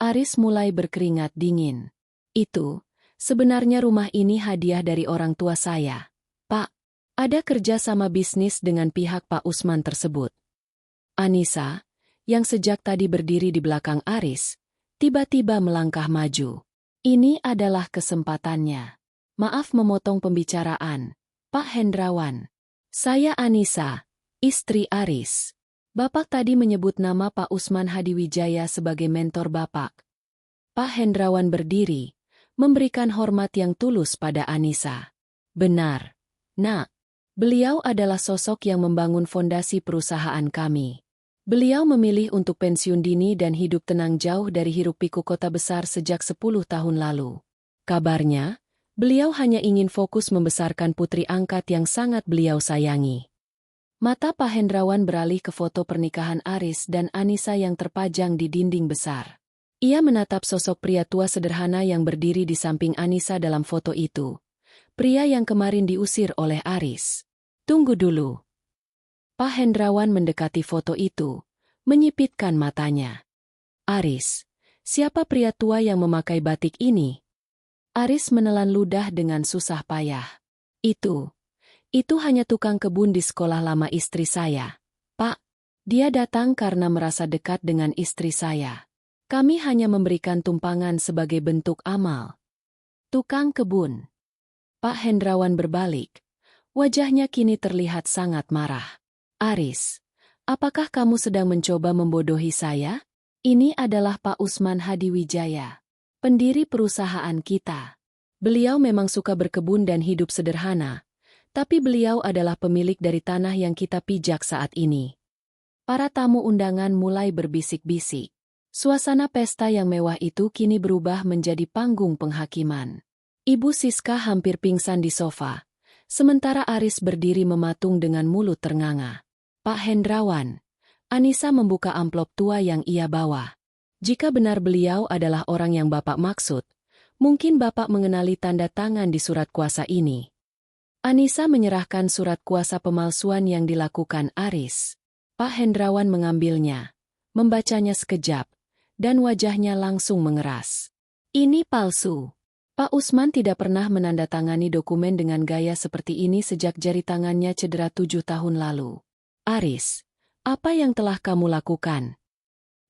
Aris mulai berkeringat dingin. Itu, sebenarnya rumah ini hadiah dari orang tua saya. Pak, ada kerja sama bisnis dengan pihak Pak Usman tersebut. Anissa, yang sejak tadi berdiri di belakang Aris, tiba-tiba melangkah maju. Ini adalah kesempatannya. Maaf memotong pembicaraan, Pak Hendrawan. Saya Anissa, istri Aris. Bapak tadi menyebut nama Pak Usman Hadiwijaya sebagai mentor Bapak. Pak Hendrawan berdiri, memberikan hormat yang tulus pada Anissa. Benar, Nak. Beliau adalah sosok yang membangun fondasi perusahaan kami. Beliau memilih untuk pensiun dini dan hidup tenang jauh dari hiruk-pikuk kota besar sejak 10 tahun lalu. Kabarnya, beliau hanya ingin fokus membesarkan putri angkat yang sangat beliau sayangi. Mata Pak Hendrawan beralih ke foto pernikahan Aris dan Anissa yang terpajang di dinding besar. Ia menatap sosok pria tua sederhana yang berdiri di samping Anissa dalam foto itu. Pria yang kemarin diusir oleh Aris. Tunggu dulu. Pak Hendrawan mendekati foto itu, menyipitkan matanya. Aris, siapa pria tua yang memakai batik ini? Aris menelan ludah dengan susah payah. Itu hanya tukang kebun di sekolah lama istri saya. Pak, dia datang karena merasa dekat dengan istri saya. Kami hanya memberikan tumpangan sebagai bentuk amal. Tukang kebun. Pak Hendrawan berbalik. Wajahnya kini terlihat sangat marah. Aris, apakah kamu sedang mencoba membodohi saya? Ini adalah Pak Usman Hadiwijaya, pendiri perusahaan kita. Beliau memang suka berkebun dan hidup sederhana, tapi beliau adalah pemilik dari tanah yang kita pijak saat ini. Para tamu undangan mulai berbisik-bisik. Suasana pesta yang mewah itu kini berubah menjadi panggung penghakiman. Ibu Siska hampir pingsan di sofa, sementara Aris berdiri mematung dengan mulut ternganga. Pak Hendrawan, Anissa membuka amplop tua yang ia bawa. Jika benar beliau adalah orang yang Bapak maksud, mungkin Bapak mengenali tanda tangan di surat kuasa ini. Anissa menyerahkan surat kuasa pemalsuan yang dilakukan Aris. Pak Hendrawan mengambilnya, membacanya sekejap, dan wajahnya langsung mengeras. Ini palsu. Pak Usman tidak pernah menandatangani dokumen dengan gaya seperti ini sejak jari tangannya cedera 7 tahun lalu. Aris, apa yang telah kamu lakukan?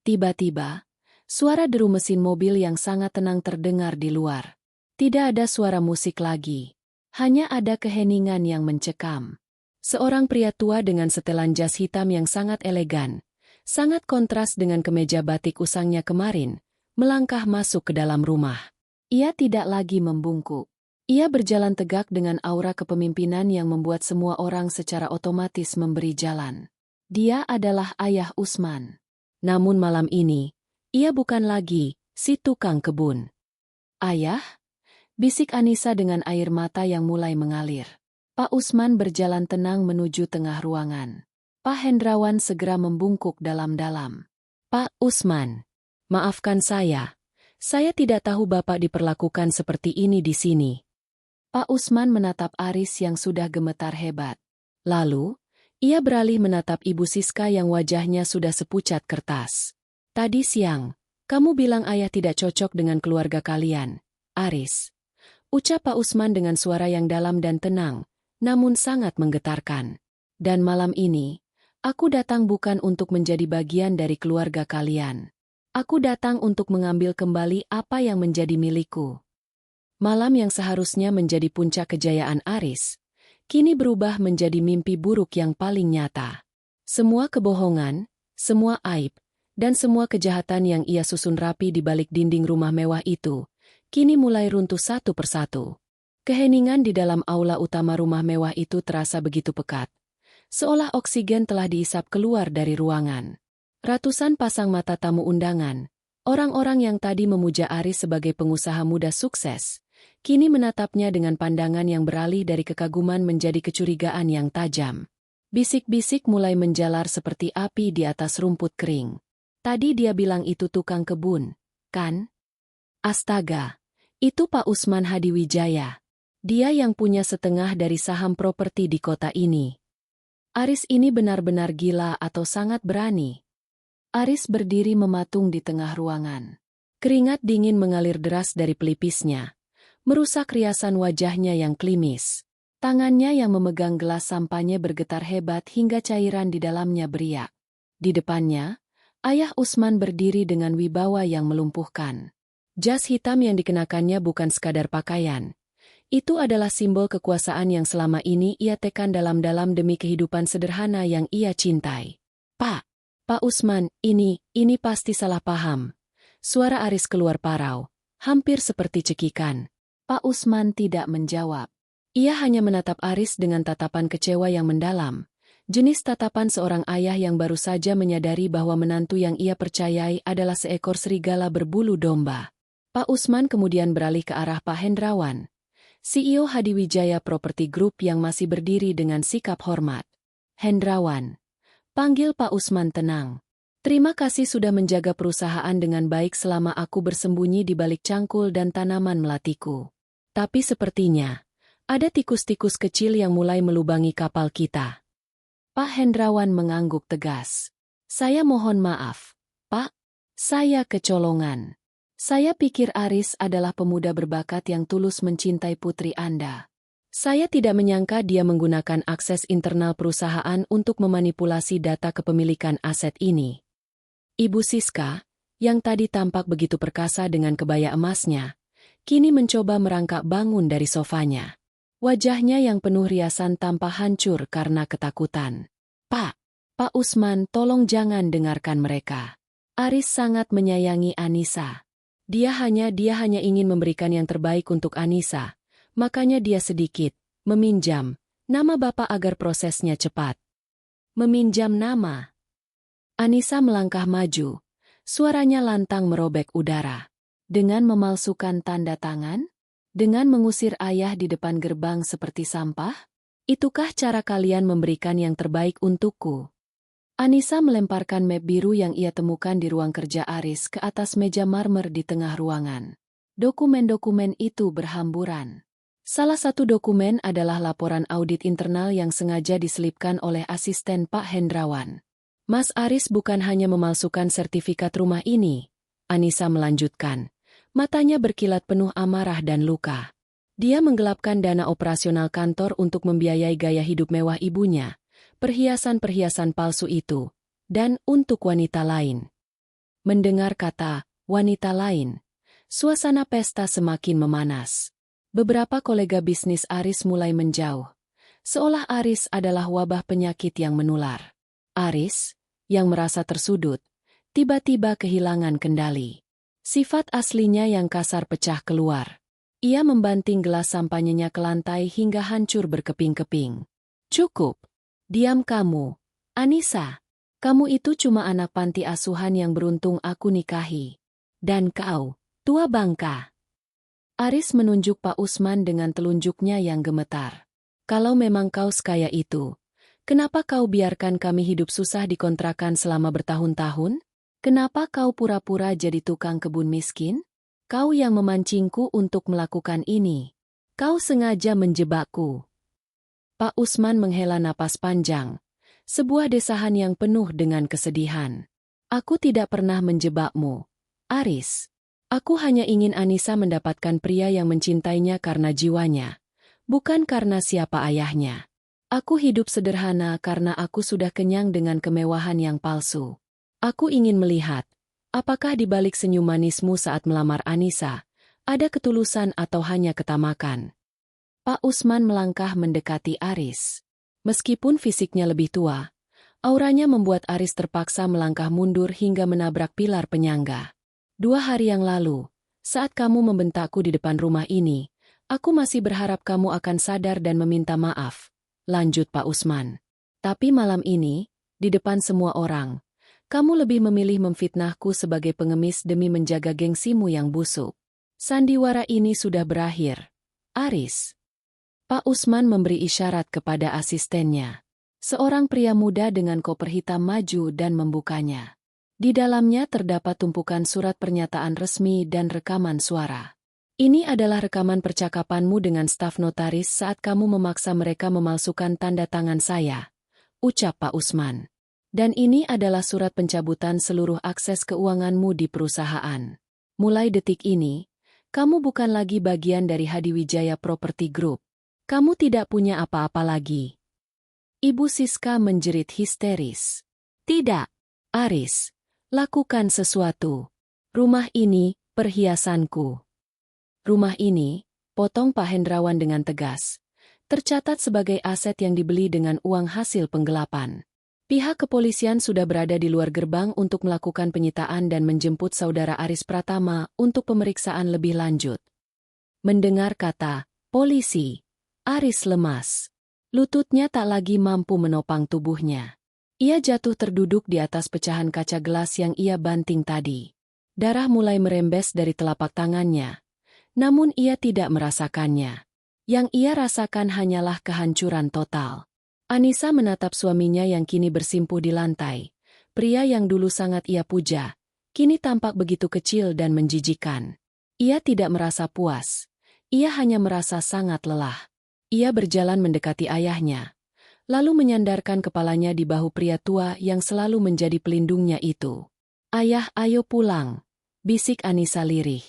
Tiba-tiba, suara deru mesin mobil yang sangat tenang terdengar di luar. Tidak ada suara musik lagi. Hanya ada keheningan yang mencekam. Seorang pria tua dengan setelan jas hitam yang sangat elegan, sangat kontras dengan kemeja batik usangnya kemarin, melangkah masuk ke dalam rumah. Ia tidak lagi membungkuk. Ia berjalan tegak dengan aura kepemimpinan yang membuat semua orang secara otomatis memberi jalan. Dia adalah ayah Usman. Namun malam ini, ia bukan lagi si tukang kebun. Ayah? Bisik Anissa dengan air mata yang mulai mengalir. Pak Usman berjalan tenang menuju tengah ruangan. Pak Hendrawan segera membungkuk dalam-dalam. Pak Usman, maafkan saya tidak tahu Bapak diperlakukan seperti ini di sini. Pak Usman menatap Aris yang sudah gemetar hebat. Lalu, ia beralih menatap Ibu Siska yang wajahnya sudah sepucat kertas. Tadi siang, kamu bilang ayah tidak cocok dengan keluarga kalian, Aris. Ucap Pak Usman dengan suara yang dalam dan tenang, namun sangat menggetarkan. Dan malam ini, aku datang bukan untuk menjadi bagian dari keluarga kalian. Aku datang untuk mengambil kembali apa yang menjadi milikku. Malam yang seharusnya menjadi puncak kejayaan Aris, kini berubah menjadi mimpi buruk yang paling nyata. Semua kebohongan, semua aib, dan semua kejahatan yang ia susun rapi di balik dinding rumah mewah itu, kini mulai runtuh satu persatu. Keheningan di dalam aula utama rumah mewah itu terasa begitu pekat, seolah oksigen telah diisap keluar dari ruangan. Ratusan pasang mata tamu undangan, orang-orang yang tadi memuja Aris sebagai pengusaha muda sukses, kini menatapnya dengan pandangan yang beralih dari kekaguman menjadi kecurigaan yang tajam. Bisik-bisik mulai menjalar seperti api di atas rumput kering. Tadi dia bilang itu tukang kebun, kan? Astaga, itu Pak Usman Hadiwijaya. Dia yang punya setengah dari saham properti di kota ini. Aris ini benar-benar gila atau sangat berani. Aris berdiri mematung di tengah ruangan. Keringat dingin mengalir deras dari pelipisnya, merusak riasan wajahnya yang klimis. Tangannya yang memegang gelas sampahnya bergetar hebat hingga cairan di dalamnya beriak. Di depannya, Ayah Usman berdiri dengan wibawa yang melumpuhkan. Jas hitam yang dikenakannya bukan sekadar pakaian. Itu adalah simbol kekuasaan yang selama ini ia tekan dalam-dalam demi kehidupan sederhana yang ia cintai. Pak Usman, ini pasti salah paham. Suara Aris keluar parau, hampir seperti cekikan. Pak Usman tidak menjawab. Ia hanya menatap Aris dengan tatapan kecewa yang mendalam. Jenis tatapan seorang ayah yang baru saja menyadari bahwa menantu yang ia percayai adalah seekor serigala berbulu domba. Pak Usman kemudian beralih ke arah Pak Hendrawan, CEO Hadiwijaya Property Group yang masih berdiri dengan sikap hormat. Hendrawan, panggil Pak Usman tenang. Terima kasih sudah menjaga perusahaan dengan baik selama aku bersembunyi di balik cangkul dan tanaman melatiku. Tapi sepertinya ada tikus-tikus kecil yang mulai melubangi kapal kita. Pak Hendrawan mengangguk tegas. Saya mohon maaf, Pak. Saya kecolongan. Saya pikir Aris adalah pemuda berbakat yang tulus mencintai putri Anda. Saya tidak menyangka dia menggunakan akses internal perusahaan untuk memanipulasi data kepemilikan aset ini. Ibu Siska, yang tadi tampak begitu perkasa dengan kebaya emasnya, kini mencoba merangkak bangun dari sofanya. Wajahnya yang penuh riasan tampak hancur karena ketakutan. Pak Usman, tolong jangan dengarkan mereka. Aris sangat menyayangi Anissa. Dia hanya ingin memberikan yang terbaik untuk Anissa, makanya dia sedikit meminjam nama Bapak agar prosesnya cepat. Meminjam nama. Anissa melangkah maju, suaranya lantang merobek udara. Dengan memalsukan tanda tangan? Dengan mengusir ayah di depan gerbang seperti sampah? Itukah cara kalian memberikan yang terbaik untukku? Anissa melemparkan map biru yang ia temukan di ruang kerja Aris ke atas meja marmer di tengah ruangan. Dokumen-dokumen itu berhamburan. Salah satu dokumen adalah laporan audit internal yang sengaja diselipkan oleh asisten Pak Hendrawan. Mas Aris bukan hanya memalsukan sertifikat rumah ini, Anissa melanjutkan. Matanya berkilat penuh amarah dan luka. Dia menggelapkan dana operasional kantor untuk membiayai gaya hidup mewah ibunya, perhiasan-perhiasan palsu itu, dan untuk wanita lain. Mendengar kata wanita lain, suasana pesta semakin memanas. Beberapa kolega bisnis Aris mulai menjauh, seolah Aris adalah wabah penyakit yang menular. Aris, yang merasa tersudut, tiba-tiba kehilangan kendali. Sifat aslinya yang kasar pecah keluar. Ia membanting gelas sampahnya ke lantai hingga hancur berkeping-keping. Cukup. Diam kamu. Anissa, kamu itu cuma anak panti asuhan yang beruntung aku nikahi. Dan kau, tua bangka. Aris menunjuk Pak Usman dengan telunjuknya yang gemetar. Kalau memang kau sekaya itu, kenapa kau biarkan kami hidup susah di kontrakan selama bertahun-tahun? Kenapa kau pura-pura jadi tukang kebun miskin? Kau yang memancingku untuk melakukan ini. Kau sengaja menjebakku. Pak Usman menghela napas panjang. Sebuah desahan yang penuh dengan kesedihan. Aku tidak pernah menjebakmu, Aris. Aku hanya ingin Anissa mendapatkan pria yang mencintainya karena jiwanya, bukan karena siapa ayahnya. Aku hidup sederhana karena aku sudah kenyang dengan kemewahan yang palsu. Aku ingin melihat, apakah di balik senyum manismu saat melamar Anissa, ada ketulusan atau hanya ketamakan. Pak Usman melangkah mendekati Aris. Meskipun fisiknya lebih tua, auranya membuat Aris terpaksa melangkah mundur hingga menabrak pilar penyangga. 2 hari yang lalu, saat kamu membentakku di depan rumah ini, aku masih berharap kamu akan sadar dan meminta maaf, lanjut Pak Usman. Tapi malam ini, di depan semua orang, Kamu lebih memilih memfitnahku sebagai pengemis demi menjaga gengsimu yang busuk. Sandiwara ini sudah berakhir. Aris. Pak Usman memberi isyarat kepada asistennya. Seorang pria muda dengan koper hitam maju dan membukanya. Di dalamnya terdapat tumpukan surat pernyataan resmi dan rekaman suara. Ini adalah rekaman percakapanmu dengan staf notaris saat kamu memaksa mereka memalsukan tanda tangan saya, ucap Pak Usman. Dan ini adalah surat pencabutan seluruh akses keuanganmu di perusahaan. Mulai detik ini, kamu bukan lagi bagian dari Hadiwijaya Property Group. Kamu tidak punya apa-apa lagi. Ibu Siska menjerit histeris. Tidak, Aris. Lakukan sesuatu. Rumah ini, perhiasanku. Rumah ini, potong Pak Hendrawan dengan tegas, tercatat sebagai aset yang dibeli dengan uang hasil penggelapan. Pihak kepolisian sudah berada di luar gerbang untuk melakukan penyitaan dan menjemput saudara Aris Pratama untuk pemeriksaan lebih lanjut. Mendengar kata polisi, Aris lemas. Lututnya tak lagi mampu menopang tubuhnya. Ia jatuh terduduk di atas pecahan kaca gelas yang ia banting tadi. Darah mulai merembes dari telapak tangannya. Namun ia tidak merasakannya. Yang ia rasakan hanyalah kehancuran total. Anissa menatap suaminya yang kini bersimpuh di lantai. Pria yang dulu sangat ia puja, kini tampak begitu kecil dan menjijikan. Ia tidak merasa puas. Ia hanya merasa sangat lelah. Ia berjalan mendekati ayahnya, lalu menyandarkan kepalanya di bahu pria tua yang selalu menjadi pelindungnya itu. Ayah, ayo pulang, bisik Anissa lirih.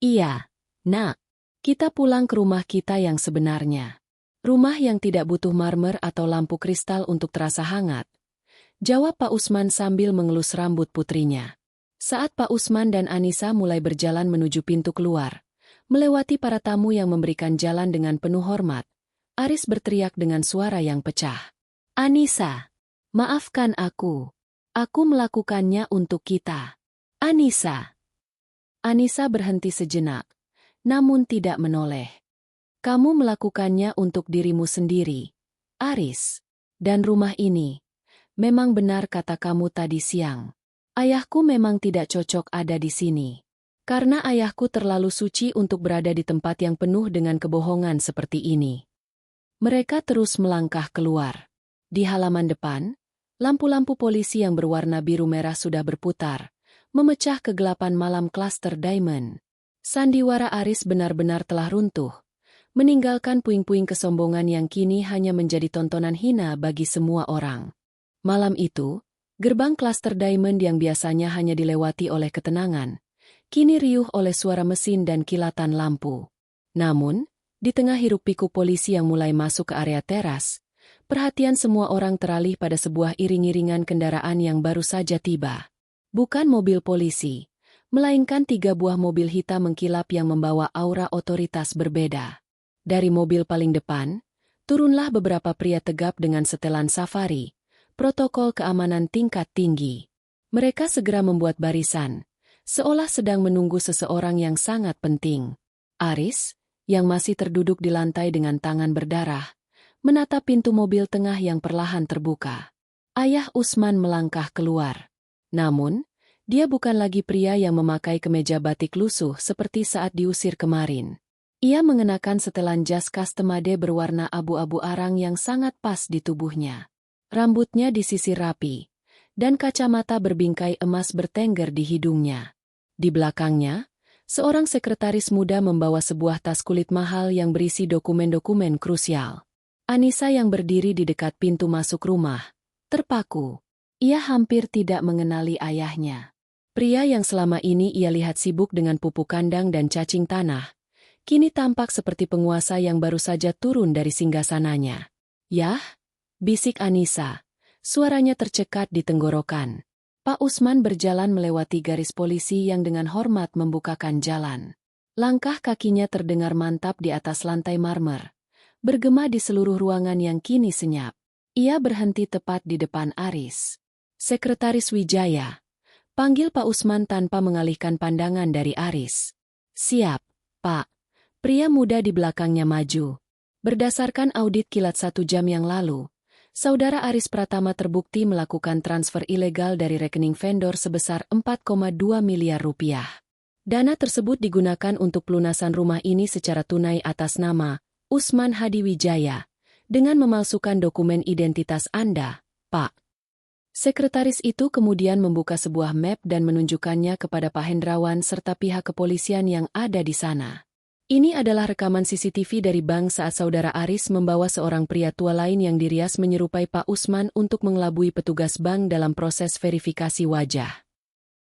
Iya, nak. Kita pulang ke rumah kita yang sebenarnya. Rumah yang tidak butuh marmer atau lampu kristal untuk terasa hangat. Jawab Pak Usman sambil mengelus rambut putrinya. Saat Pak Usman dan Anissa mulai berjalan menuju pintu keluar, melewati para tamu yang memberikan jalan dengan penuh hormat, Aris berteriak dengan suara yang pecah. Anissa, maafkan aku. Aku melakukannya untuk kita. Anissa. Anissa berhenti sejenak, namun tidak menoleh. Kamu melakukannya untuk dirimu sendiri, Aris. Dan rumah ini, memang benar kata kamu tadi siang. Ayahku memang tidak cocok ada di sini. Karena ayahku terlalu suci untuk berada di tempat yang penuh dengan kebohongan seperti ini. Mereka terus melangkah keluar. Di halaman depan, lampu-lampu polisi yang berwarna biru merah sudah berputar, memecah kegelapan malam klaster Diamond. Sandiwara Aris benar-benar telah runtuh, meninggalkan puing-puing kesombongan yang kini hanya menjadi tontonan hina bagi semua orang. Malam itu, gerbang klaster Diamond yang biasanya hanya dilewati oleh ketenangan, kini riuh oleh suara mesin dan kilatan lampu. Namun, di tengah hiruk-pikuk polisi yang mulai masuk ke area teras, perhatian semua orang teralih pada sebuah iring-iringan kendaraan yang baru saja tiba. Bukan mobil polisi, melainkan 3 buah mobil hitam mengkilap yang membawa aura otoritas berbeda. Dari mobil paling depan, turunlah beberapa pria tegap dengan setelan safari, protokol keamanan tingkat tinggi. Mereka segera membuat barisan, seolah sedang menunggu seseorang yang sangat penting. Aris, yang masih terduduk di lantai dengan tangan berdarah, menatap pintu mobil tengah yang perlahan terbuka. Ayah Usman melangkah keluar. Namun, dia bukan lagi pria yang memakai kemeja batik lusuh seperti saat diusir kemarin. Ia mengenakan setelan jas customade berwarna abu-abu arang yang sangat pas di tubuhnya. Rambutnya disisir rapi, dan kacamata berbingkai emas bertengger di hidungnya. Di belakangnya, seorang sekretaris muda membawa sebuah tas kulit mahal yang berisi dokumen-dokumen krusial. Anissa yang berdiri di dekat pintu masuk rumah, terpaku. Ia hampir tidak mengenali ayahnya. Pria yang selama ini ia lihat sibuk dengan pupuk kandang dan cacing tanah, kini tampak seperti penguasa yang baru saja turun dari singgasananya. Yah, bisik Anissa, suaranya tercekat di tenggorokan. Pak Usman berjalan melewati garis polisi yang dengan hormat membukakan jalan. Langkah kakinya terdengar mantap di atas lantai marmer, bergema di seluruh ruangan yang kini senyap. Ia berhenti tepat di depan Aris. Sekretaris Wijaya, panggil Pak Usman tanpa mengalihkan pandangan dari Aris. Siap, Pak. Pria muda di belakangnya maju. Berdasarkan audit kilat 1 jam yang lalu, Saudara Aris Pratama terbukti melakukan transfer ilegal dari rekening vendor sebesar 4,2 miliar rupiah. Dana tersebut digunakan untuk pelunasan rumah ini secara tunai atas nama Usman Hadiwijaya, dengan memalsukan dokumen identitas Anda, Pak. Sekretaris itu kemudian membuka sebuah map dan menunjukkannya kepada Pak Hendrawan serta pihak kepolisian yang ada di sana. Ini adalah rekaman CCTV dari bank saat saudara Aris membawa seorang pria tua lain yang dirias menyerupai Pak Usman untuk mengelabui petugas bank dalam proses verifikasi wajah.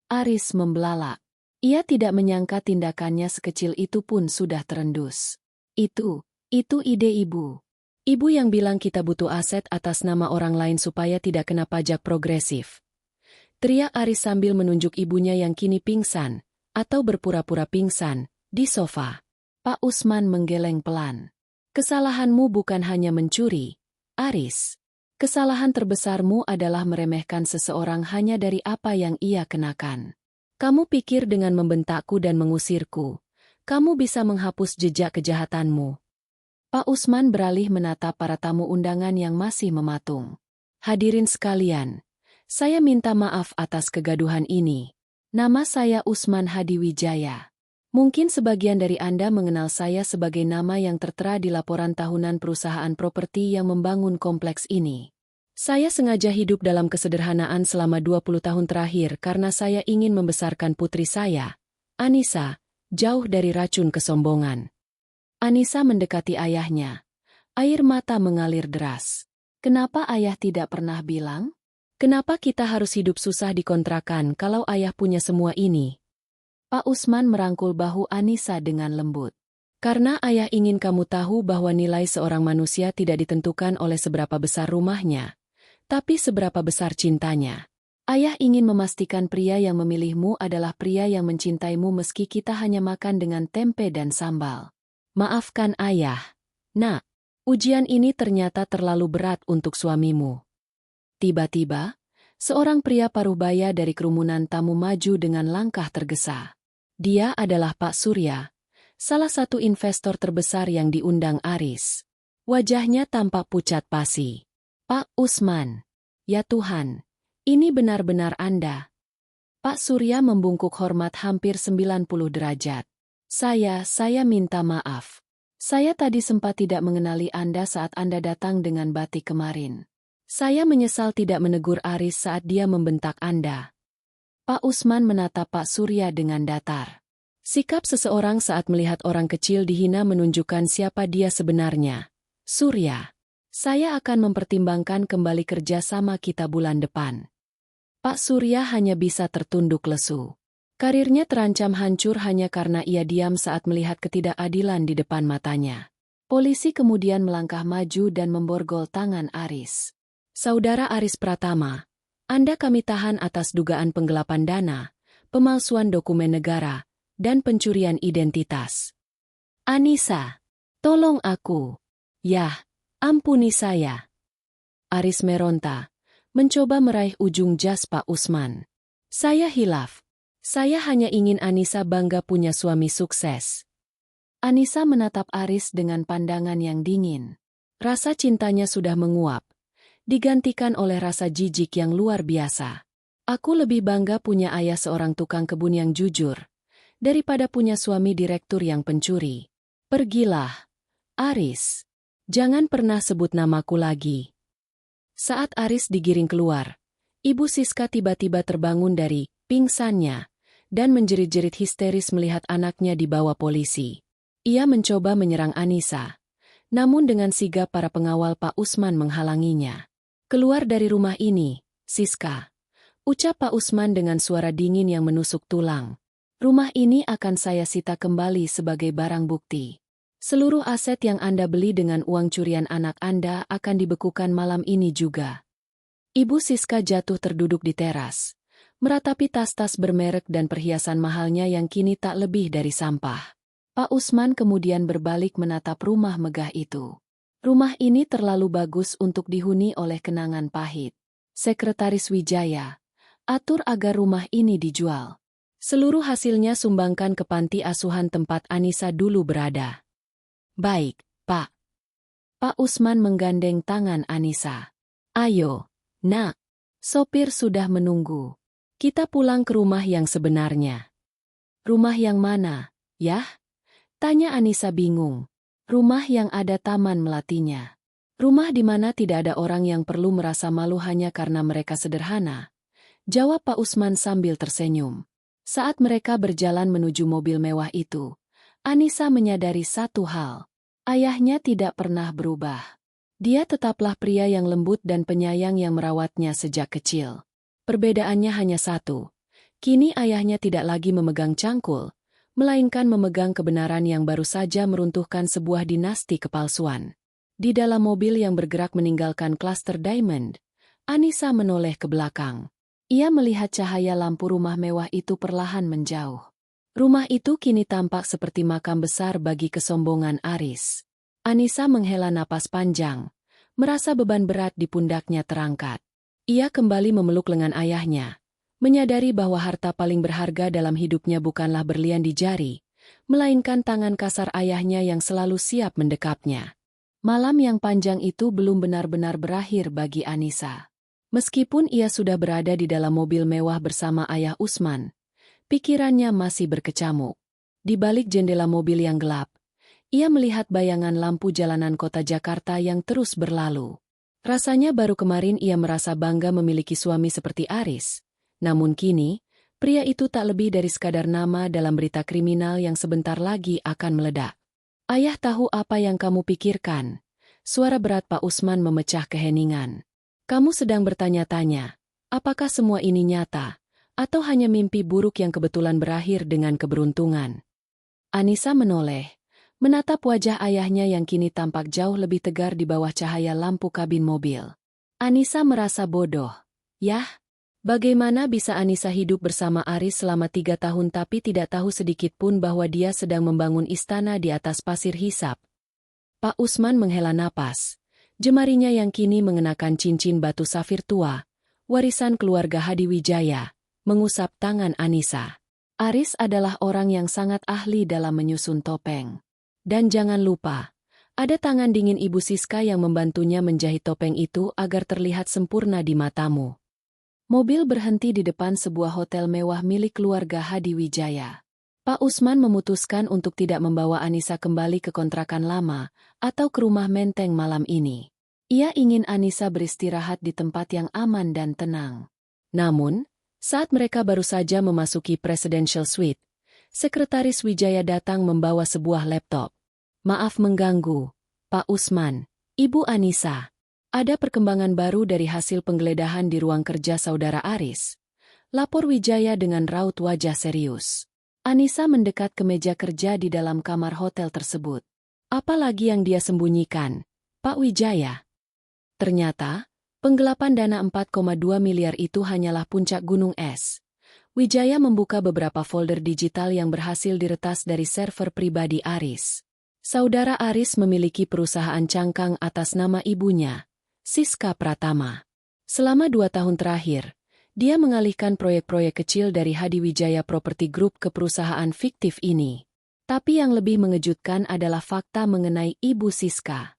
Aris membelalak. Ia tidak menyangka tindakannya sekecil itu pun sudah terendus. Itu ide ibu. Ibu yang bilang kita butuh aset atas nama orang lain supaya tidak kena pajak progresif. Teriak Aris sambil menunjuk ibunya yang kini pingsan, atau berpura-pura pingsan, di sofa. Pak Usman menggeleng pelan. Kesalahanmu bukan hanya mencuri, Aris. Kesalahan terbesarmu adalah meremehkan seseorang hanya dari apa yang ia kenakan. Kamu pikir dengan membentakku dan mengusirku, kamu bisa menghapus jejak kejahatanmu. Pak Usman beralih menatap para tamu undangan yang masih mematung. Hadirin sekalian, saya minta maaf atas kegaduhan ini. Nama saya Usman Hadiwijaya. Mungkin sebagian dari Anda mengenal saya sebagai nama yang tertera di laporan tahunan perusahaan properti yang membangun kompleks ini. Saya sengaja hidup dalam kesederhanaan selama 20 tahun terakhir karena saya ingin membesarkan putri saya, Anissa, jauh dari racun kesombongan. Anissa mendekati ayahnya. Air mata mengalir deras. Kenapa ayah tidak pernah bilang? Kenapa kita harus hidup susah di kontrakan kalau ayah punya semua ini? Pak Usman merangkul bahu Anissa dengan lembut. Karena ayah ingin kamu tahu bahwa nilai seorang manusia tidak ditentukan oleh seberapa besar rumahnya, tapi seberapa besar cintanya. Ayah ingin memastikan pria yang memilihmu adalah pria yang mencintaimu meski kita hanya makan dengan tempe dan sambal. Maafkan ayah. Nak, ujian ini ternyata terlalu berat untuk suamimu. Tiba-tiba, seorang pria paruh-baya dari kerumunan tamu maju dengan langkah tergesa. Dia adalah Pak Surya, salah satu investor terbesar yang diundang Aris. Wajahnya tampak pucat pasi. Pak Usman. Ya Tuhan, ini benar-benar Anda. Pak Surya membungkuk hormat hampir 90 derajat. Saya minta maaf. Saya tadi sempat tidak mengenali Anda saat Anda datang dengan batik kemarin. Saya menyesal tidak menegur Aris saat dia membentak Anda. Pak Usman menatap Pak Surya dengan datar. Sikap seseorang saat melihat orang kecil dihina menunjukkan siapa dia sebenarnya. Surya, saya akan mempertimbangkan kembali kerja sama kita bulan depan. Pak Surya hanya bisa tertunduk lesu. Karirnya terancam hancur hanya karena ia diam saat melihat ketidakadilan di depan matanya. Polisi kemudian melangkah maju dan memborgol tangan Aris. Saudara Aris Pratama, Anda kami tahan atas dugaan penggelapan dana, pemalsuan dokumen negara, dan pencurian identitas. Anissa, tolong aku. Yah, ampuni saya. Aris meronta, mencoba meraih ujung jas Pak Usman. Saya hilaf. Saya hanya ingin Anissa bangga punya suami sukses. Anissa menatap Aris dengan pandangan yang dingin. Rasa cintanya sudah menguap, digantikan oleh rasa jijik yang luar biasa. Aku lebih bangga punya ayah seorang tukang kebun yang jujur, daripada punya suami direktur yang pencuri. Pergilah, Aris. Jangan pernah sebut namaku lagi. Saat Aris digiring keluar, Ibu Siska tiba-tiba terbangun dari pingsannya dan menjerit-jerit histeris melihat anaknya dibawa polisi. Ia mencoba menyerang Anissa, namun dengan sigap para pengawal Pak Usman menghalanginya. Keluar dari rumah ini, Siska, ucap Pak Usman dengan suara dingin yang menusuk tulang. Rumah ini akan saya sita kembali sebagai barang bukti. Seluruh aset yang Anda beli dengan uang curian anak Anda akan dibekukan malam ini juga. Ibu Siska jatuh terduduk di teras, meratapi tas-tas bermerek dan perhiasan mahalnya yang kini tak lebih dari sampah. Pak Usman kemudian berbalik menatap rumah megah itu. Rumah ini terlalu bagus untuk dihuni oleh kenangan pahit. Sekretaris Wijaya, atur agar rumah ini dijual. Seluruh hasilnya sumbangkan ke panti asuhan tempat Anissa dulu berada. Baik, Pak. Pak Usman menggandeng tangan Anissa. Ayo, nak. Sopir sudah menunggu. Kita pulang ke rumah yang sebenarnya. Rumah yang mana, yah? Tanya Anissa bingung. Rumah yang ada taman melatinya. Rumah di mana tidak ada orang yang perlu merasa malu hanya karena mereka sederhana. Jawab Pak Usman sambil tersenyum. Saat mereka berjalan menuju mobil mewah itu, Anissa menyadari satu hal. Ayahnya tidak pernah berubah. Dia tetaplah pria yang lembut dan penyayang yang merawatnya sejak kecil. Perbedaannya hanya satu. Kini ayahnya tidak lagi memegang cangkul, melainkan memegang kebenaran yang baru saja meruntuhkan sebuah dinasti kepalsuan. Di dalam mobil yang bergerak meninggalkan klaster Diamond, Anissa menoleh ke belakang. Ia melihat cahaya lampu rumah mewah itu perlahan menjauh. Rumah itu kini tampak seperti makam besar bagi kesombongan Aris. Anissa menghela napas panjang, merasa beban berat di pundaknya terangkat. Ia kembali memeluk lengan ayahnya, menyadari bahwa harta paling berharga dalam hidupnya bukanlah berlian di jari, melainkan tangan kasar ayahnya yang selalu siap mendekapnya. Malam yang panjang itu belum benar-benar berakhir bagi Anissa. Meskipun ia sudah berada di dalam mobil mewah bersama ayah Usman, pikirannya masih berkecamuk. Di balik jendela mobil yang gelap, ia melihat bayangan lampu jalanan kota Jakarta yang terus berlalu. Rasanya baru kemarin ia merasa bangga memiliki suami seperti Aris. Namun kini, pria itu tak lebih dari sekadar nama dalam berita kriminal yang sebentar lagi akan meledak. Ayah tahu apa yang kamu pikirkan. Suara berat Pak Usman memecah keheningan. Kamu sedang bertanya-tanya, apakah semua ini nyata, atau hanya mimpi buruk yang kebetulan berakhir dengan keberuntungan? Anissa menoleh, menatap wajah ayahnya yang kini tampak jauh lebih tegar di bawah cahaya lampu kabin mobil. Anissa merasa bodoh. Yah, bagaimana bisa Anissa hidup bersama Aris selama 3 tahun tapi tidak tahu sedikit pun bahwa dia sedang membangun istana di atas pasir hisap? Pak Usman menghela napas. Jemarinya yang kini mengenakan cincin batu safir tua, warisan keluarga Hadiwijaya, mengusap tangan Anissa. Aris adalah orang yang sangat ahli dalam menyusun topeng. Dan jangan lupa, ada tangan dingin Ibu Siska yang membantunya menjahit topeng itu agar terlihat sempurna di matamu. Mobil berhenti di depan sebuah hotel mewah milik keluarga Hadiwijaya. Pak Usman memutuskan untuk tidak membawa Anissa kembali ke kontrakan lama atau ke rumah menteng malam ini. Ia ingin Anissa beristirahat di tempat yang aman dan tenang. Namun, saat mereka baru saja memasuki Presidential Suite, Sekretaris Wijaya datang membawa sebuah laptop. Maaf mengganggu, Pak Usman, Ibu Anissa. Ada perkembangan baru dari hasil penggeledahan di ruang kerja saudara Aris. Lapor Wijaya dengan raut wajah serius. Anissa mendekat ke meja kerja di dalam kamar hotel tersebut. Apalagi yang dia sembunyikan, Pak Wijaya? Ternyata, penggelapan dana 4,2 miliar itu hanyalah puncak gunung es. Wijaya membuka beberapa folder digital yang berhasil diretas dari server pribadi Aris. Saudara Aris memiliki perusahaan cangkang atas nama ibunya, Siska Pratama. Selama 2 tahun terakhir, dia mengalihkan proyek-proyek kecil dari Hadiwijaya Property Group ke perusahaan fiktif ini. Tapi yang lebih mengejutkan adalah fakta mengenai Ibu Siska.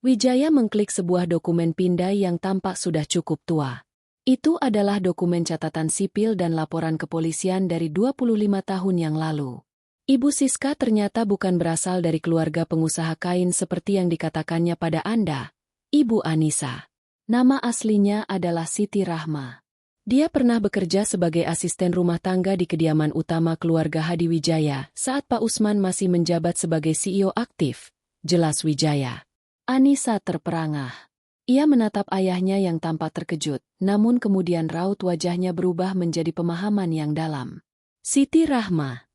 Wijaya mengklik sebuah dokumen pindai yang tampak sudah cukup tua. Itu adalah dokumen catatan sipil dan laporan kepolisian dari 25 tahun yang lalu. Ibu Siska ternyata bukan berasal dari keluarga pengusaha kain seperti yang dikatakannya pada Anda, Ibu Anissa. Nama aslinya adalah Siti Rahma. Dia pernah bekerja sebagai asisten rumah tangga di kediaman utama keluarga Hadiwijaya saat Pak Usman masih menjabat sebagai CEO aktif, jelas Wijaya. Anissa terperangah. Ia menatap ayahnya yang tampak terkejut, namun kemudian raut wajahnya berubah menjadi pemahaman yang dalam. Siti Rahma.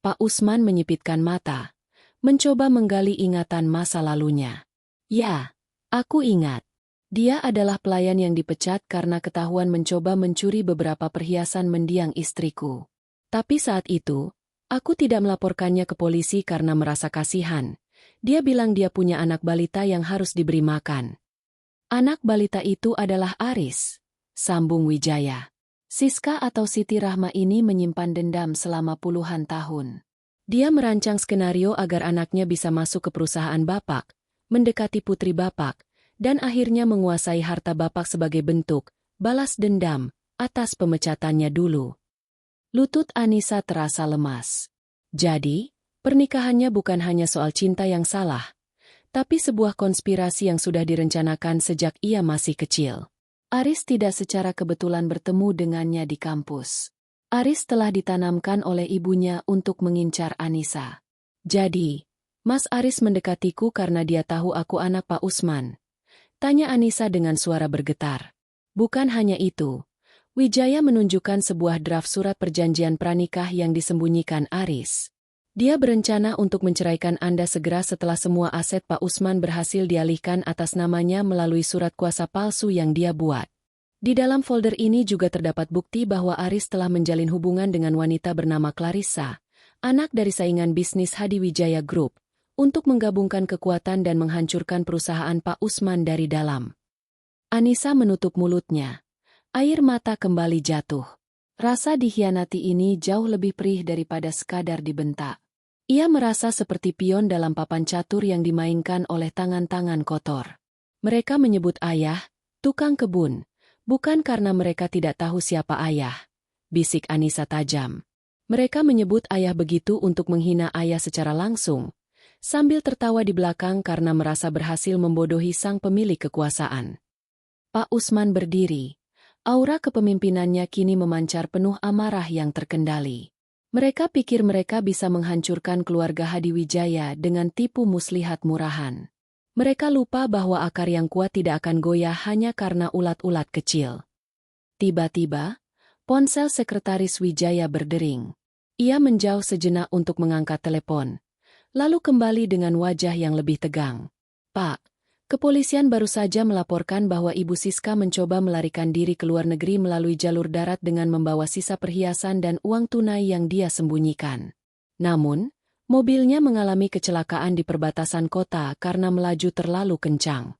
Pak Usman menyipitkan mata, mencoba menggali ingatan masa lalunya. Ya, aku ingat. Dia adalah pelayan yang dipecat karena ketahuan mencoba mencuri beberapa perhiasan mendiang istriku. Tapi saat itu, aku tidak melaporkannya ke polisi karena merasa kasihan. Dia bilang dia punya anak balita yang harus diberi makan. Anak balita itu adalah Aris, sambung Wijaya. Siska atau Siti Rahma ini menyimpan dendam selama puluhan tahun. Dia merancang skenario agar anaknya bisa masuk ke perusahaan bapak, mendekati putri bapak, dan akhirnya menguasai harta bapak sebagai bentuk balas dendam atas pemecatannya dulu. Lutut Anissa terasa lemas. Jadi, pernikahannya bukan hanya soal cinta yang salah, tapi sebuah konspirasi yang sudah direncanakan sejak ia masih kecil. Aris tidak secara kebetulan bertemu dengannya di kampus. Aris telah ditanamkan oleh ibunya untuk mengincar Anissa. Jadi, Mas Aris mendekatiku karena dia tahu aku anak Pak Usman. Tanya Anissa dengan suara bergetar. Bukan hanya itu, Wijaya menunjukkan sebuah draft surat perjanjian pranikah yang disembunyikan Aris. Dia berencana untuk menceraikan Anda segera setelah semua aset Pak Usman berhasil dialihkan atas namanya melalui surat kuasa palsu yang dia buat. Di dalam folder ini juga terdapat bukti bahwa Aris telah menjalin hubungan dengan wanita bernama Clarissa, anak dari saingan bisnis Hadi Wijaya Group, untuk menggabungkan kekuatan dan menghancurkan perusahaan Pak Usman dari dalam. Anissa menutup mulutnya. Air mata kembali jatuh. Rasa dikhianati ini jauh lebih perih daripada sekadar dibentak. Ia merasa seperti pion dalam papan catur yang dimainkan oleh tangan-tangan kotor. Mereka menyebut ayah, tukang kebun, bukan karena mereka tidak tahu siapa ayah, bisik Anissa tajam. Mereka menyebut ayah begitu untuk menghina ayah secara langsung, sambil tertawa di belakang karena merasa berhasil membodohi sang pemilik kekuasaan. Pak Usman berdiri. Aura kepemimpinannya kini memancar penuh amarah yang terkendali. Mereka pikir mereka bisa menghancurkan keluarga Hadi Wijaya dengan tipu muslihat murahan. Mereka lupa bahwa akar yang kuat tidak akan goyah hanya karena ulat-ulat kecil. Tiba-tiba, ponsel sekretaris Wijaya berdering. Ia menjauh sejenak untuk mengangkat telepon, lalu kembali dengan wajah yang lebih tegang. Pak, kepolisian baru saja melaporkan bahwa Ibu Siska mencoba melarikan diri ke luar negeri melalui jalur darat dengan membawa sisa perhiasan dan uang tunai yang dia sembunyikan. Namun, mobilnya mengalami kecelakaan di perbatasan kota karena melaju terlalu kencang.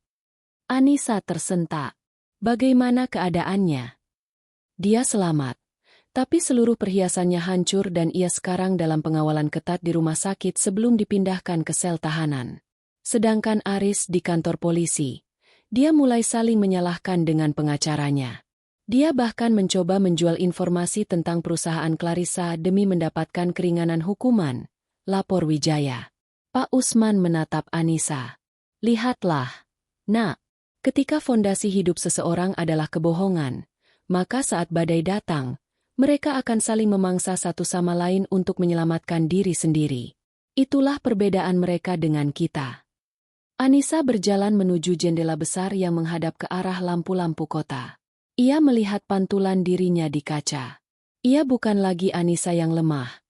Anissa tersentak. Bagaimana keadaannya? Dia selamat, tapi seluruh perhiasannya hancur dan ia sekarang dalam pengawalan ketat di rumah sakit sebelum dipindahkan ke sel tahanan. Sedangkan Aris di kantor polisi, dia mulai saling menyalahkan dengan pengacaranya. Dia bahkan mencoba menjual informasi tentang perusahaan Clarissa demi mendapatkan keringanan hukuman, lapor Wijaya. Pak Usman menatap Anissa. Lihatlah, nak, ketika fondasi hidup seseorang adalah kebohongan, maka saat badai datang, mereka akan saling memangsa satu sama lain untuk menyelamatkan diri sendiri. Itulah perbedaan mereka dengan kita. Anissa berjalan menuju jendela besar yang menghadap ke arah lampu-lampu kota. Ia melihat pantulan dirinya di kaca. Ia bukan lagi Anissa yang lemah,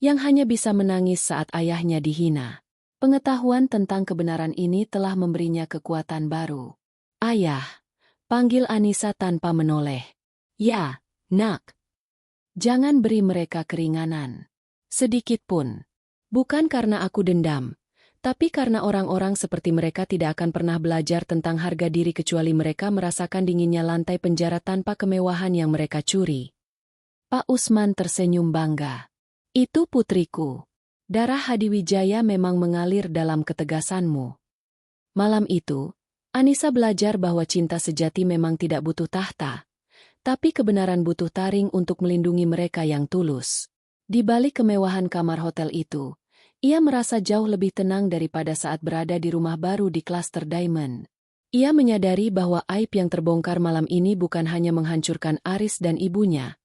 yang hanya bisa menangis saat ayahnya dihina. Pengetahuan tentang kebenaran ini telah memberinya kekuatan baru. Ayah, panggil Anissa tanpa menoleh. Ya, nak. Jangan beri mereka keringanan. Sedikit pun. Bukan karena aku dendam, tapi karena orang-orang seperti mereka tidak akan pernah belajar tentang harga diri kecuali mereka merasakan dinginnya lantai penjara tanpa kemewahan yang mereka curi. Pak Usman tersenyum bangga. Itu putriku. Darah Hadi Wijaya memang mengalir dalam ketegasanmu. Malam itu, Anissa belajar bahwa cinta sejati memang tidak butuh tahta, tapi kebenaran butuh taring untuk melindungi mereka yang tulus. Di balik kemewahan kamar hotel itu, ia merasa jauh lebih tenang daripada saat berada di rumah baru di Cluster Diamond. Ia menyadari bahwa aib yang terbongkar malam ini bukan hanya menghancurkan Aris dan ibunya,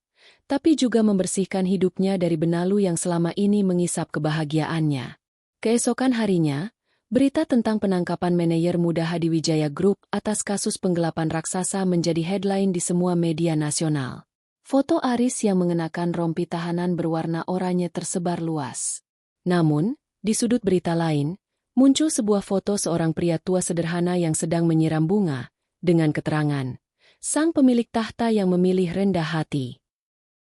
tapi juga membersihkan hidupnya dari benalu yang selama ini mengisap kebahagiaannya. Keesokan harinya, berita tentang penangkapan manajer muda Hadi Wijaya Group atas kasus penggelapan raksasa menjadi headline di semua media nasional. Foto Aris yang mengenakan rompi tahanan berwarna oranye tersebar luas. Namun, di sudut berita lain, muncul sebuah foto seorang pria tua sederhana yang sedang menyiram bunga, dengan keterangan, sang pemilik tahta yang memilih rendah hati.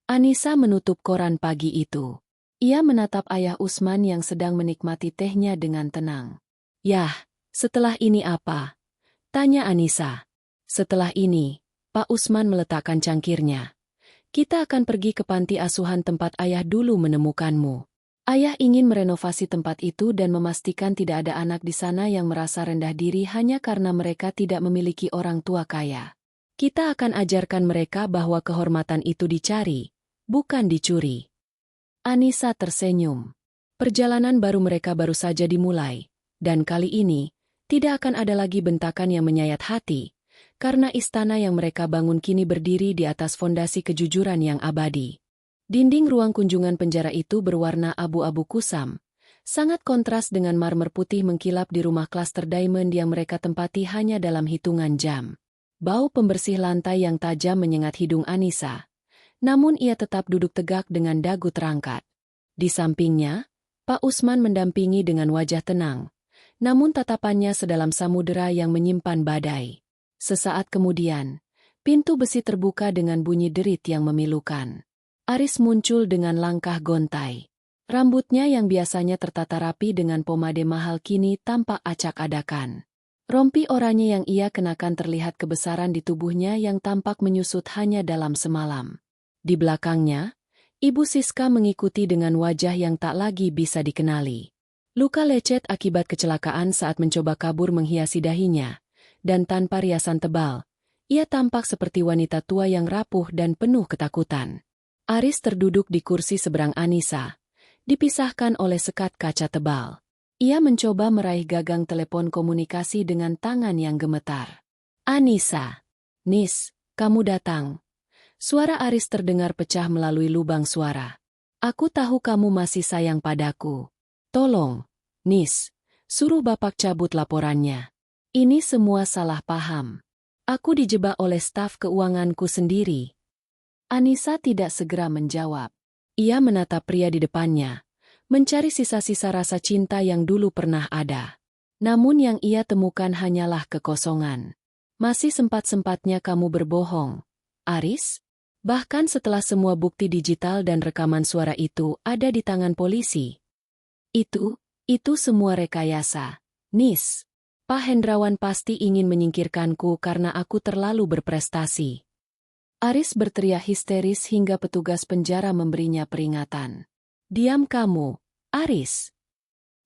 Anissa menutup koran pagi itu. Ia menatap ayah Usman yang sedang menikmati tehnya dengan tenang. Yah, setelah ini apa? Tanya Anissa. Setelah ini, Pak Usman meletakkan cangkirnya. Kita akan pergi ke panti asuhan tempat ayah dulu menemukanmu. Ayah ingin merenovasi tempat itu dan memastikan tidak ada anak di sana yang merasa rendah diri hanya karena mereka tidak memiliki orang tua kaya. Kita akan ajarkan mereka bahwa kehormatan itu dicari, bukan dicuri. Anissa tersenyum. Perjalanan baru mereka baru saja dimulai, dan kali ini, tidak akan ada lagi bentakan yang menyayat hati, karena istana yang mereka bangun kini berdiri di atas fondasi kejujuran yang abadi. Dinding ruang kunjungan penjara itu berwarna abu-abu kusam, sangat kontras dengan marmer putih mengkilap di rumah klaster diamond yang mereka tempati hanya dalam hitungan jam. Bau pembersih lantai yang tajam menyengat hidung Anissa, namun ia tetap duduk tegak dengan dagu terangkat. Di sampingnya, Pak Usman mendampingi dengan wajah tenang, namun tatapannya sedalam samudera yang menyimpan badai. Sesaat kemudian, pintu besi terbuka dengan bunyi derit yang memilukan. Aris muncul dengan langkah gontai. Rambutnya yang biasanya tertata rapi dengan pomade mahal kini tampak acak-adakan. Rompi oranye yang ia kenakan terlihat kebesaran di tubuhnya yang tampak menyusut hanya dalam semalam. Di belakangnya, Ibu Siska mengikuti dengan wajah yang tak lagi bisa dikenali. Luka lecet akibat kecelakaan saat mencoba kabur menghiasi dahinya, dan tanpa riasan tebal, ia tampak seperti wanita tua yang rapuh dan penuh ketakutan. Aris terduduk di kursi seberang Anissa, dipisahkan oleh sekat kaca tebal. Ia mencoba meraih gagang telepon komunikasi dengan tangan yang gemetar. Anissa, Nis, kamu datang. Suara Aris terdengar pecah melalui lubang suara. Aku tahu kamu masih sayang padaku. Tolong, Nis, suruh Bapak cabut laporannya. Ini semua salah paham. Aku dijebak oleh staf keuanganku sendiri. Anissa tidak segera menjawab. Ia menatap pria di depannya, mencari sisa-sisa rasa cinta yang dulu pernah ada. Namun yang ia temukan hanyalah kekosongan. Masih sempat-sempatnya kamu berbohong, Aris? Bahkan setelah semua bukti digital dan rekaman suara itu ada di tangan polisi. Itu semua rekayasa, Nis. Pak Hendrawan pasti ingin menyingkirkanku karena aku terlalu berprestasi. Aris berteriak histeris hingga petugas penjara memberinya peringatan. Diam kamu, Aris.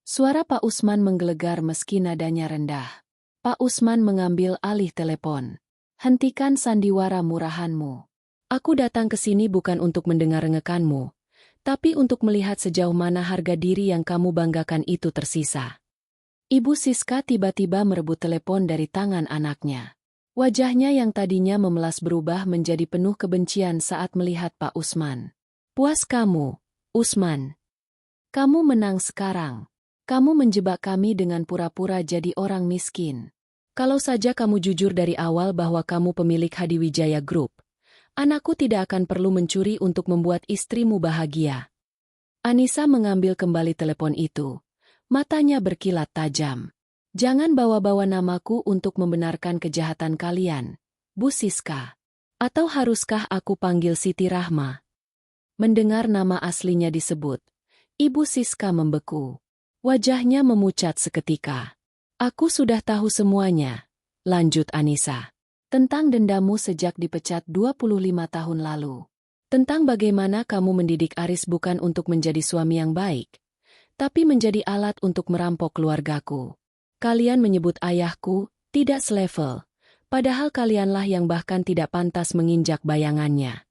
Suara Pak Usman menggelegar meski nadanya rendah. Pak Usman mengambil alih telepon. Hentikan sandiwara murahanmu. Aku datang ke sini bukan untuk mendengar rengekanmu, tapi untuk melihat sejauh mana harga diri yang kamu banggakan itu tersisa. Ibu Siska tiba-tiba merebut telepon dari tangan anaknya. Wajahnya yang tadinya memelas berubah menjadi penuh kebencian saat melihat Pak Usman. Puas kamu, Usman. Kamu menang sekarang. Kamu menjebak kami dengan pura-pura jadi orang miskin. Kalau saja kamu jujur dari awal bahwa kamu pemilik Hadiwijaya Group, anakku tidak akan perlu mencuri untuk membuat istrimu bahagia. Anissa mengambil kembali telepon itu. Matanya berkilat tajam. Jangan bawa-bawa namaku untuk membenarkan kejahatan kalian, Bu Siska. Atau haruskah aku panggil Siti Rahma? Mendengar nama aslinya disebut, Ibu Siska membeku. Wajahnya memucat seketika. Aku sudah tahu semuanya, lanjut Anissa. Tentang dendammu sejak dipecat 25 tahun lalu. Tentang bagaimana kamu mendidik Aris bukan untuk menjadi suami yang baik, tapi menjadi alat untuk merampok keluargaku. Kalian menyebut ayahku tidak selevel, padahal kalianlah yang bahkan tidak pantas menginjak bayangannya.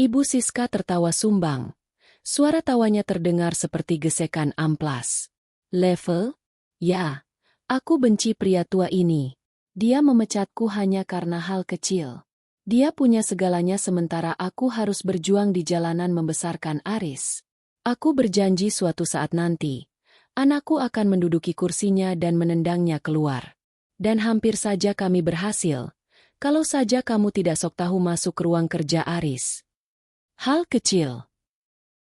Ibu Siska tertawa sumbang. Suara tawanya terdengar seperti gesekan amplas. Level? Ya, aku benci pria tua ini. Dia memecatku hanya karena hal kecil. Dia punya segalanya sementara aku harus berjuang di jalanan membesarkan Aris. Aku berjanji suatu saat nanti, anakku akan menduduki kursinya dan menendangnya keluar. Dan hampir saja kami berhasil, kalau saja kamu tidak sok tahu masuk ke ruang kerja Aris. Hal kecil.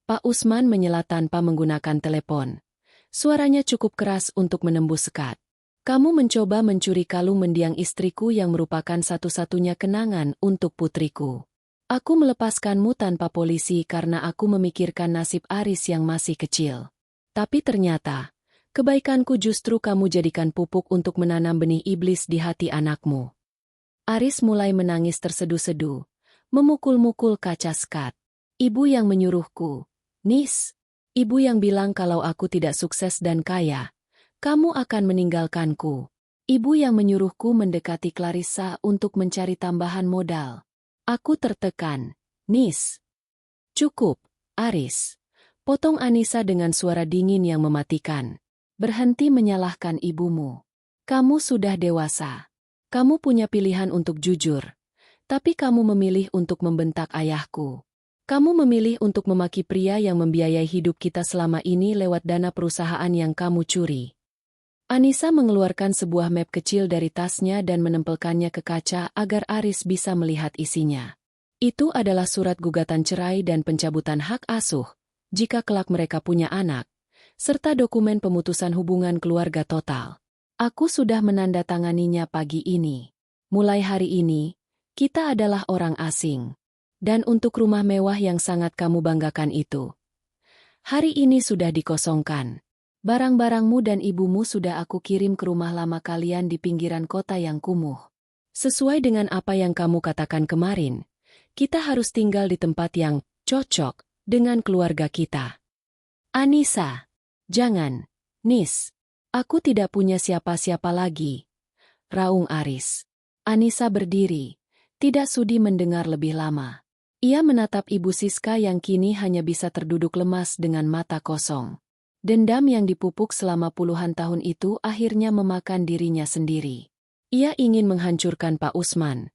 Pak Usman menyela tanpa menggunakan telepon. Suaranya cukup keras untuk menembus sekat. Kamu mencoba mencuri kalung mendiang istriku yang merupakan satu-satunya kenangan untuk putriku. Aku melepaskanmu tanpa polisi karena aku memikirkan nasib Aris yang masih kecil. Tapi ternyata, kebaikanku justru kamu jadikan pupuk untuk menanam benih iblis di hati anakmu. Aris mulai menangis terseduh-seduh, memukul-mukul kaca sekat. Ibu yang menyuruhku, Nis. Ibu yang bilang kalau aku tidak sukses dan kaya, kamu akan meninggalkanku. Ibu yang menyuruhku mendekati Clarissa untuk mencari tambahan modal. Aku tertekan. Nis. Cukup, Aris. Potong Anissa dengan suara dingin yang mematikan. Berhenti menyalahkan ibumu. Kamu sudah dewasa. Kamu punya pilihan untuk jujur. Tapi kamu memilih untuk membentak ayahku. Kamu memilih untuk memaki pria yang membiayai hidup kita selama ini lewat dana perusahaan yang kamu curi. Anissa mengeluarkan sebuah map kecil dari tasnya dan menempelkannya ke kaca agar Aris bisa melihat isinya. Itu adalah surat gugatan cerai dan pencabutan hak asuh, jika kelak mereka punya anak, serta dokumen pemutusan hubungan keluarga total. Aku sudah menandatanganinya pagi ini. Mulai hari ini, kita adalah orang asing. Dan untuk rumah mewah yang sangat kamu banggakan itu, hari ini sudah dikosongkan. Barang-barangmu dan ibumu sudah aku kirim ke rumah lama kalian di pinggiran kota yang kumuh. Sesuai dengan apa yang kamu katakan kemarin, kita harus tinggal di tempat yang cocok dengan keluarga kita. Anissa, jangan, Nis. Aku tidak punya siapa-siapa lagi. Raung Aris. Anissa berdiri, tidak sudi mendengar lebih lama. Ia menatap Ibu Siska yang kini hanya bisa terduduk lemas dengan mata kosong. Dendam yang dipupuk selama puluhan tahun itu akhirnya memakan dirinya sendiri. Ia ingin menghancurkan Pak Usman.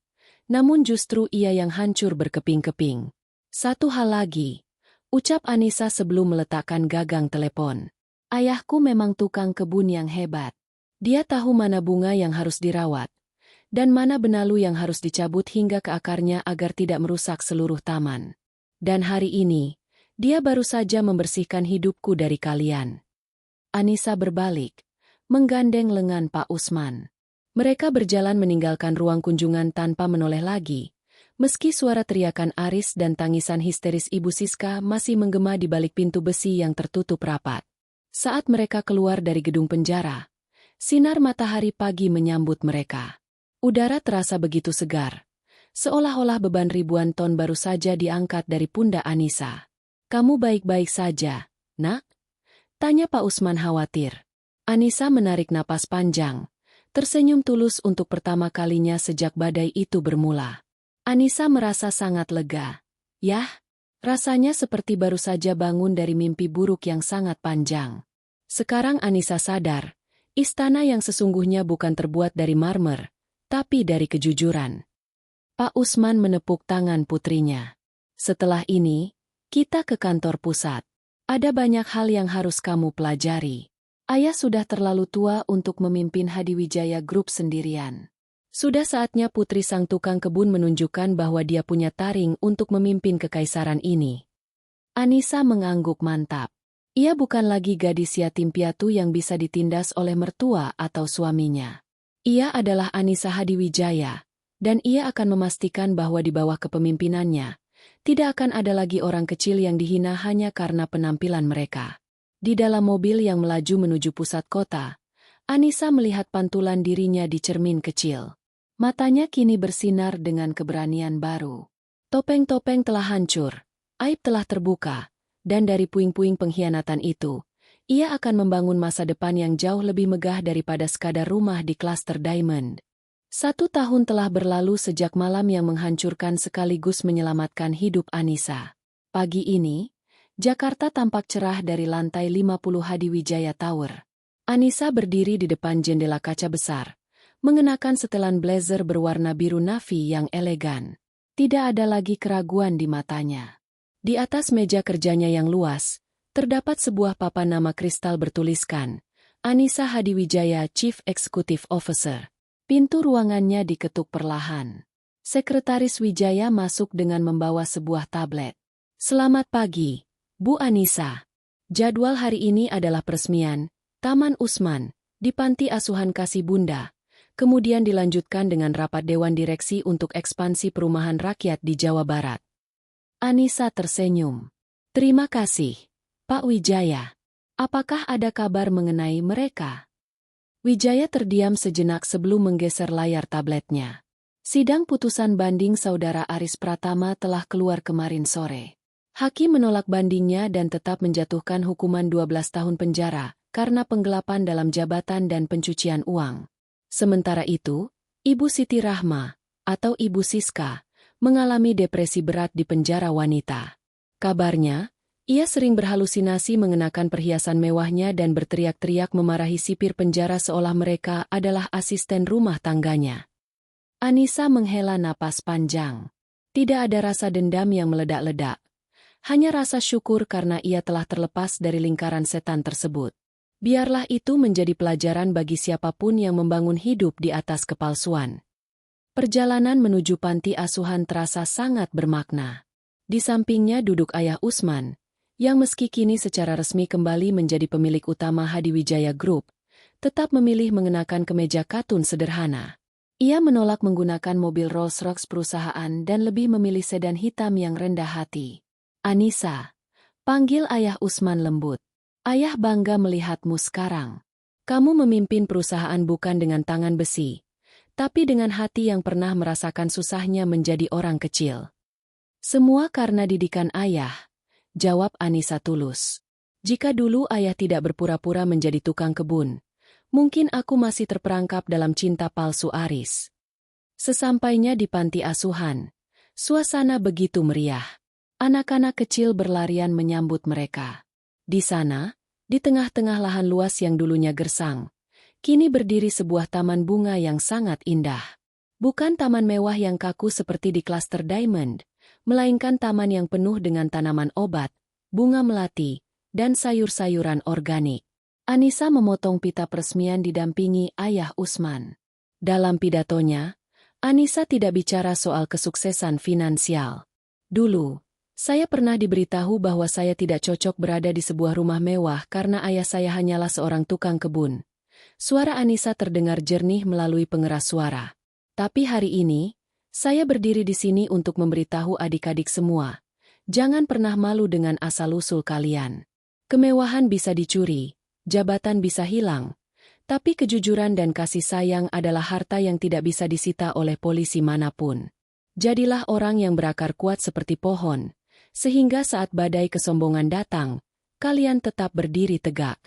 Namun justru ia yang hancur berkeping-keping. Satu hal lagi, ucap Anissa sebelum meletakkan gagang telepon. Ayahku memang tukang kebun yang hebat. Dia tahu mana bunga yang harus dirawat. Dan mana benalu yang harus dicabut hingga ke akarnya agar tidak merusak seluruh taman. Dan hari ini, dia baru saja membersihkan hidupku dari kalian. Anissa berbalik, menggandeng lengan Pak Usman. Mereka berjalan meninggalkan ruang kunjungan tanpa menoleh lagi, meski suara teriakan Aris dan tangisan histeris Ibu Siska masih menggema di balik pintu besi yang tertutup rapat. Saat mereka keluar dari gedung penjara, sinar matahari pagi menyambut mereka. Udara terasa begitu segar, seolah-olah beban ribuan ton baru saja diangkat dari pundak Anissa. Kamu baik-baik saja, nak? Tanya Pak Usman khawatir. Anissa menarik napas panjang, tersenyum tulus untuk pertama kalinya sejak badai itu bermula. Anissa merasa sangat lega. Yah, rasanya seperti baru saja bangun dari mimpi buruk yang sangat panjang. Sekarang Anissa sadar, istana yang sesungguhnya bukan terbuat dari marmer, tapi dari kejujuran. Pak Usman menepuk tangan putrinya. Setelah ini, kita ke kantor pusat. Ada banyak hal yang harus kamu pelajari. Ayah sudah terlalu tua untuk memimpin Hadiwijaya Group sendirian. Sudah saatnya putri sang tukang kebun menunjukkan bahwa dia punya taring untuk memimpin kekaisaran ini. Anissa mengangguk mantap. Ia bukan lagi gadis yatim piatu yang bisa ditindas oleh mertua atau suaminya. Ia adalah Anissa Hadiwijaya, dan ia akan memastikan bahwa di bawah kepemimpinannya, tidak akan ada lagi orang kecil yang dihina hanya karena penampilan mereka. Di dalam mobil yang melaju menuju pusat kota, Anissa melihat pantulan dirinya di cermin kecil. Matanya kini bersinar dengan keberanian baru. Topeng-topeng telah hancur, aib telah terbuka, dan dari puing-puing pengkhianatan itu, ia akan membangun masa depan yang jauh lebih megah daripada sekadar rumah di klaster Diamond. 1 tahun telah berlalu sejak malam yang menghancurkan sekaligus menyelamatkan hidup Anissa. Pagi ini, Jakarta tampak cerah dari lantai 50 Hadiwijaya Tower. Anissa berdiri di depan jendela kaca besar, mengenakan setelan blazer berwarna biru navy yang elegan. Tidak ada lagi keraguan di matanya. Di atas meja kerjanya yang luas, terdapat sebuah papan nama kristal bertuliskan, Anissa Hadiwijaya Chief Executive Officer. Pintu ruangannya diketuk perlahan. Sekretaris Wijaya masuk dengan membawa sebuah tablet. Selamat pagi, Bu Anissa. Jadwal hari ini adalah peresmian Taman Usman di Panti Asuhan Kasih Bunda. Kemudian dilanjutkan dengan rapat Dewan Direksi untuk ekspansi perumahan rakyat di Jawa Barat. Anissa tersenyum. Terima kasih, Pak Wijaya. Apakah ada kabar mengenai mereka? Wijaya terdiam sejenak sebelum menggeser layar tabletnya. Sidang putusan banding saudara Aris Pratama telah keluar kemarin sore. Hakim menolak bandingnya dan tetap menjatuhkan hukuman 12 tahun penjara karena penggelapan dalam jabatan dan pencucian uang. Sementara itu, Ibu Siti Rahma, atau Ibu Siska, mengalami depresi berat di penjara wanita. Kabarnya, ia sering berhalusinasi mengenakan perhiasan mewahnya dan berteriak-teriak memarahi sipir penjara seolah mereka adalah asisten rumah tangganya. Anissa menghela napas panjang. Tidak ada rasa dendam yang meledak-ledak. Hanya rasa syukur karena ia telah terlepas dari lingkaran setan tersebut. Biarlah itu menjadi pelajaran bagi siapapun yang membangun hidup di atas kepalsuan. Perjalanan menuju panti asuhan terasa sangat bermakna. Di sampingnya duduk Ayah Usman, yang meski kini secara resmi kembali menjadi pemilik utama Hadiwijaya Group, tetap memilih mengenakan kemeja katun sederhana. Ia menolak menggunakan mobil Rolls-Royce perusahaan dan lebih memilih sedan hitam yang rendah hati. Anissa, panggil Ayah Usman lembut. Ayah bangga melihatmu sekarang. Kamu memimpin perusahaan bukan dengan tangan besi, tapi dengan hati yang pernah merasakan susahnya menjadi orang kecil. Semua karena didikan ayah, jawab Anissa tulus. Jika dulu ayah tidak berpura-pura menjadi tukang kebun, mungkin aku masih terperangkap dalam cinta palsu Aris. Sesampainya di panti asuhan, suasana begitu meriah. Anak-anak kecil berlarian menyambut mereka. Di sana, di tengah-tengah lahan luas yang dulunya gersang, kini berdiri sebuah taman bunga yang sangat indah. Bukan taman mewah yang kaku seperti di klaster Diamond, melainkan taman yang penuh dengan tanaman obat, bunga melati, dan sayur-sayuran organik. Anissa memotong pita peresmian didampingi Ayah Usman. Dalam pidatonya, Anissa tidak bicara soal kesuksesan finansial. Dulu, saya pernah diberitahu bahwa saya tidak cocok berada di sebuah rumah mewah karena ayah saya hanyalah seorang tukang kebun. Suara Anissa terdengar jernih melalui pengeras suara. Tapi hari ini, saya berdiri di sini untuk memberitahu adik-adik semua. Jangan pernah malu dengan asal-usul kalian. Kemewahan bisa dicuri, jabatan bisa hilang, tapi kejujuran dan kasih sayang adalah harta yang tidak bisa disita oleh polisi manapun. Jadilah orang yang berakar kuat seperti pohon, sehingga saat badai kesombongan datang, kalian tetap berdiri tegak.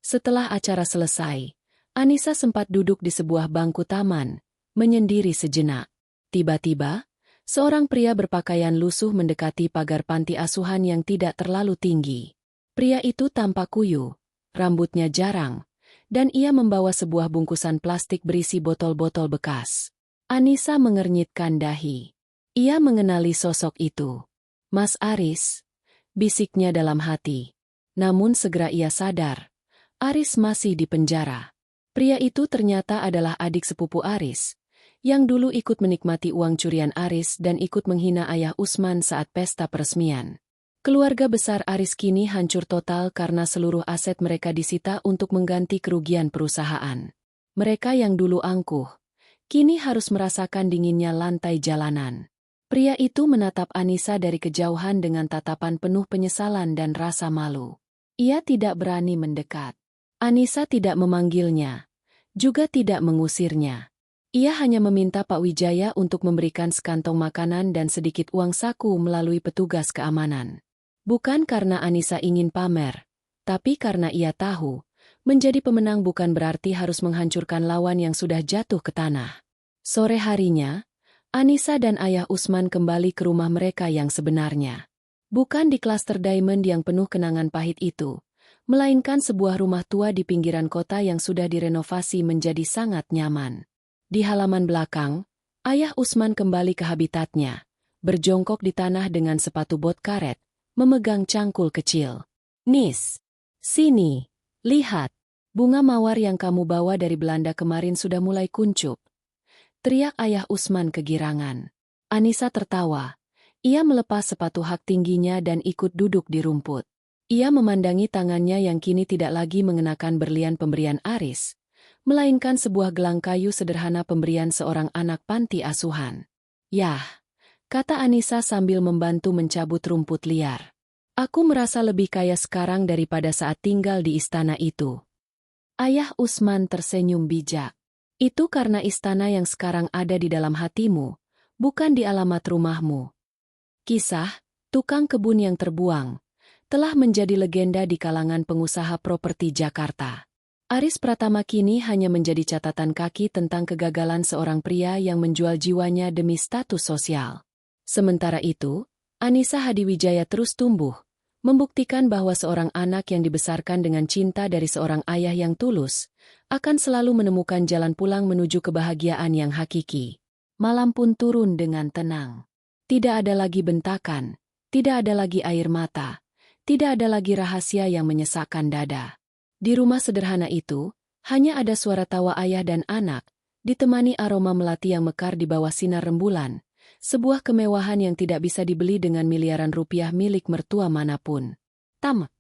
Setelah acara selesai, Anissa sempat duduk di sebuah bangku taman, menyendiri sejenak. Tiba-tiba, seorang pria berpakaian lusuh mendekati pagar panti asuhan yang tidak terlalu tinggi. Pria itu tampak kuyu, rambutnya jarang, dan ia membawa sebuah bungkusan plastik berisi botol-botol bekas. Anissa mengernyitkan dahi. Ia mengenali sosok itu. Mas Aris, bisiknya dalam hati. Namun segera ia sadar, Aris masih di penjara. Pria itu ternyata adalah adik sepupu Aris, yang dulu ikut menikmati uang curian Aris dan ikut menghina Ayah Usman saat pesta peresmian. Keluarga besar Aris kini hancur total karena seluruh aset mereka disita untuk mengganti kerugian perusahaan. Mereka yang dulu angkuh, kini harus merasakan dinginnya lantai jalanan. Pria itu menatap Anissa dari kejauhan dengan tatapan penuh penyesalan dan rasa malu. Ia tidak berani mendekat. Anissa tidak memanggilnya, juga tidak mengusirnya. Ia hanya meminta Pak Wijaya untuk memberikan sekantong makanan dan sedikit uang saku melalui petugas keamanan. Bukan karena Anissa ingin pamer, tapi karena ia tahu, menjadi pemenang bukan berarti harus menghancurkan lawan yang sudah jatuh ke tanah. Sore harinya, Anissa dan Ayah Usman kembali ke rumah mereka yang sebenarnya. Bukan di klaster Diamond yang penuh kenangan pahit itu, melainkan sebuah rumah tua di pinggiran kota yang sudah direnovasi menjadi sangat nyaman. Di halaman belakang, Ayah Usman kembali ke habitatnya, berjongkok di tanah dengan sepatu bot karet, memegang cangkul kecil. Nis, sini, lihat, bunga mawar yang kamu bawa dari Belanda kemarin sudah mulai kuncup. Teriak Ayah Usman kegirangan. Anissa tertawa. Ia melepas sepatu hak tingginya dan ikut duduk di rumput. Ia memandangi tangannya yang kini tidak lagi mengenakan berlian pemberian Aris, melainkan sebuah gelang kayu sederhana pemberian seorang anak panti asuhan. Yah, kata Anissa sambil membantu mencabut rumput liar. Aku merasa lebih kaya sekarang daripada saat tinggal di istana itu. Ayah Usman tersenyum bijak. Itu karena istana yang sekarang ada di dalam hatimu, bukan di alamat rumahmu. Kisah, tukang kebun yang terbuang, telah menjadi legenda di kalangan pengusaha properti Jakarta. Aris Pratama kini hanya menjadi catatan kaki tentang kegagalan seorang pria yang menjual jiwanya demi status sosial. Sementara itu, Anissa Hadiwijaya terus tumbuh, membuktikan bahwa seorang anak yang dibesarkan dengan cinta dari seorang ayah yang tulus, akan selalu menemukan jalan pulang menuju kebahagiaan yang hakiki. Malam pun turun dengan tenang. Tidak ada lagi bentakan, tidak ada lagi air mata, tidak ada lagi rahasia yang menyesakkan dada. Di rumah sederhana itu, hanya ada suara tawa ayah dan anak, ditemani aroma melati yang mekar di bawah sinar rembulan, sebuah kemewahan yang tidak bisa dibeli dengan miliaran rupiah milik mertua manapun. Tamat.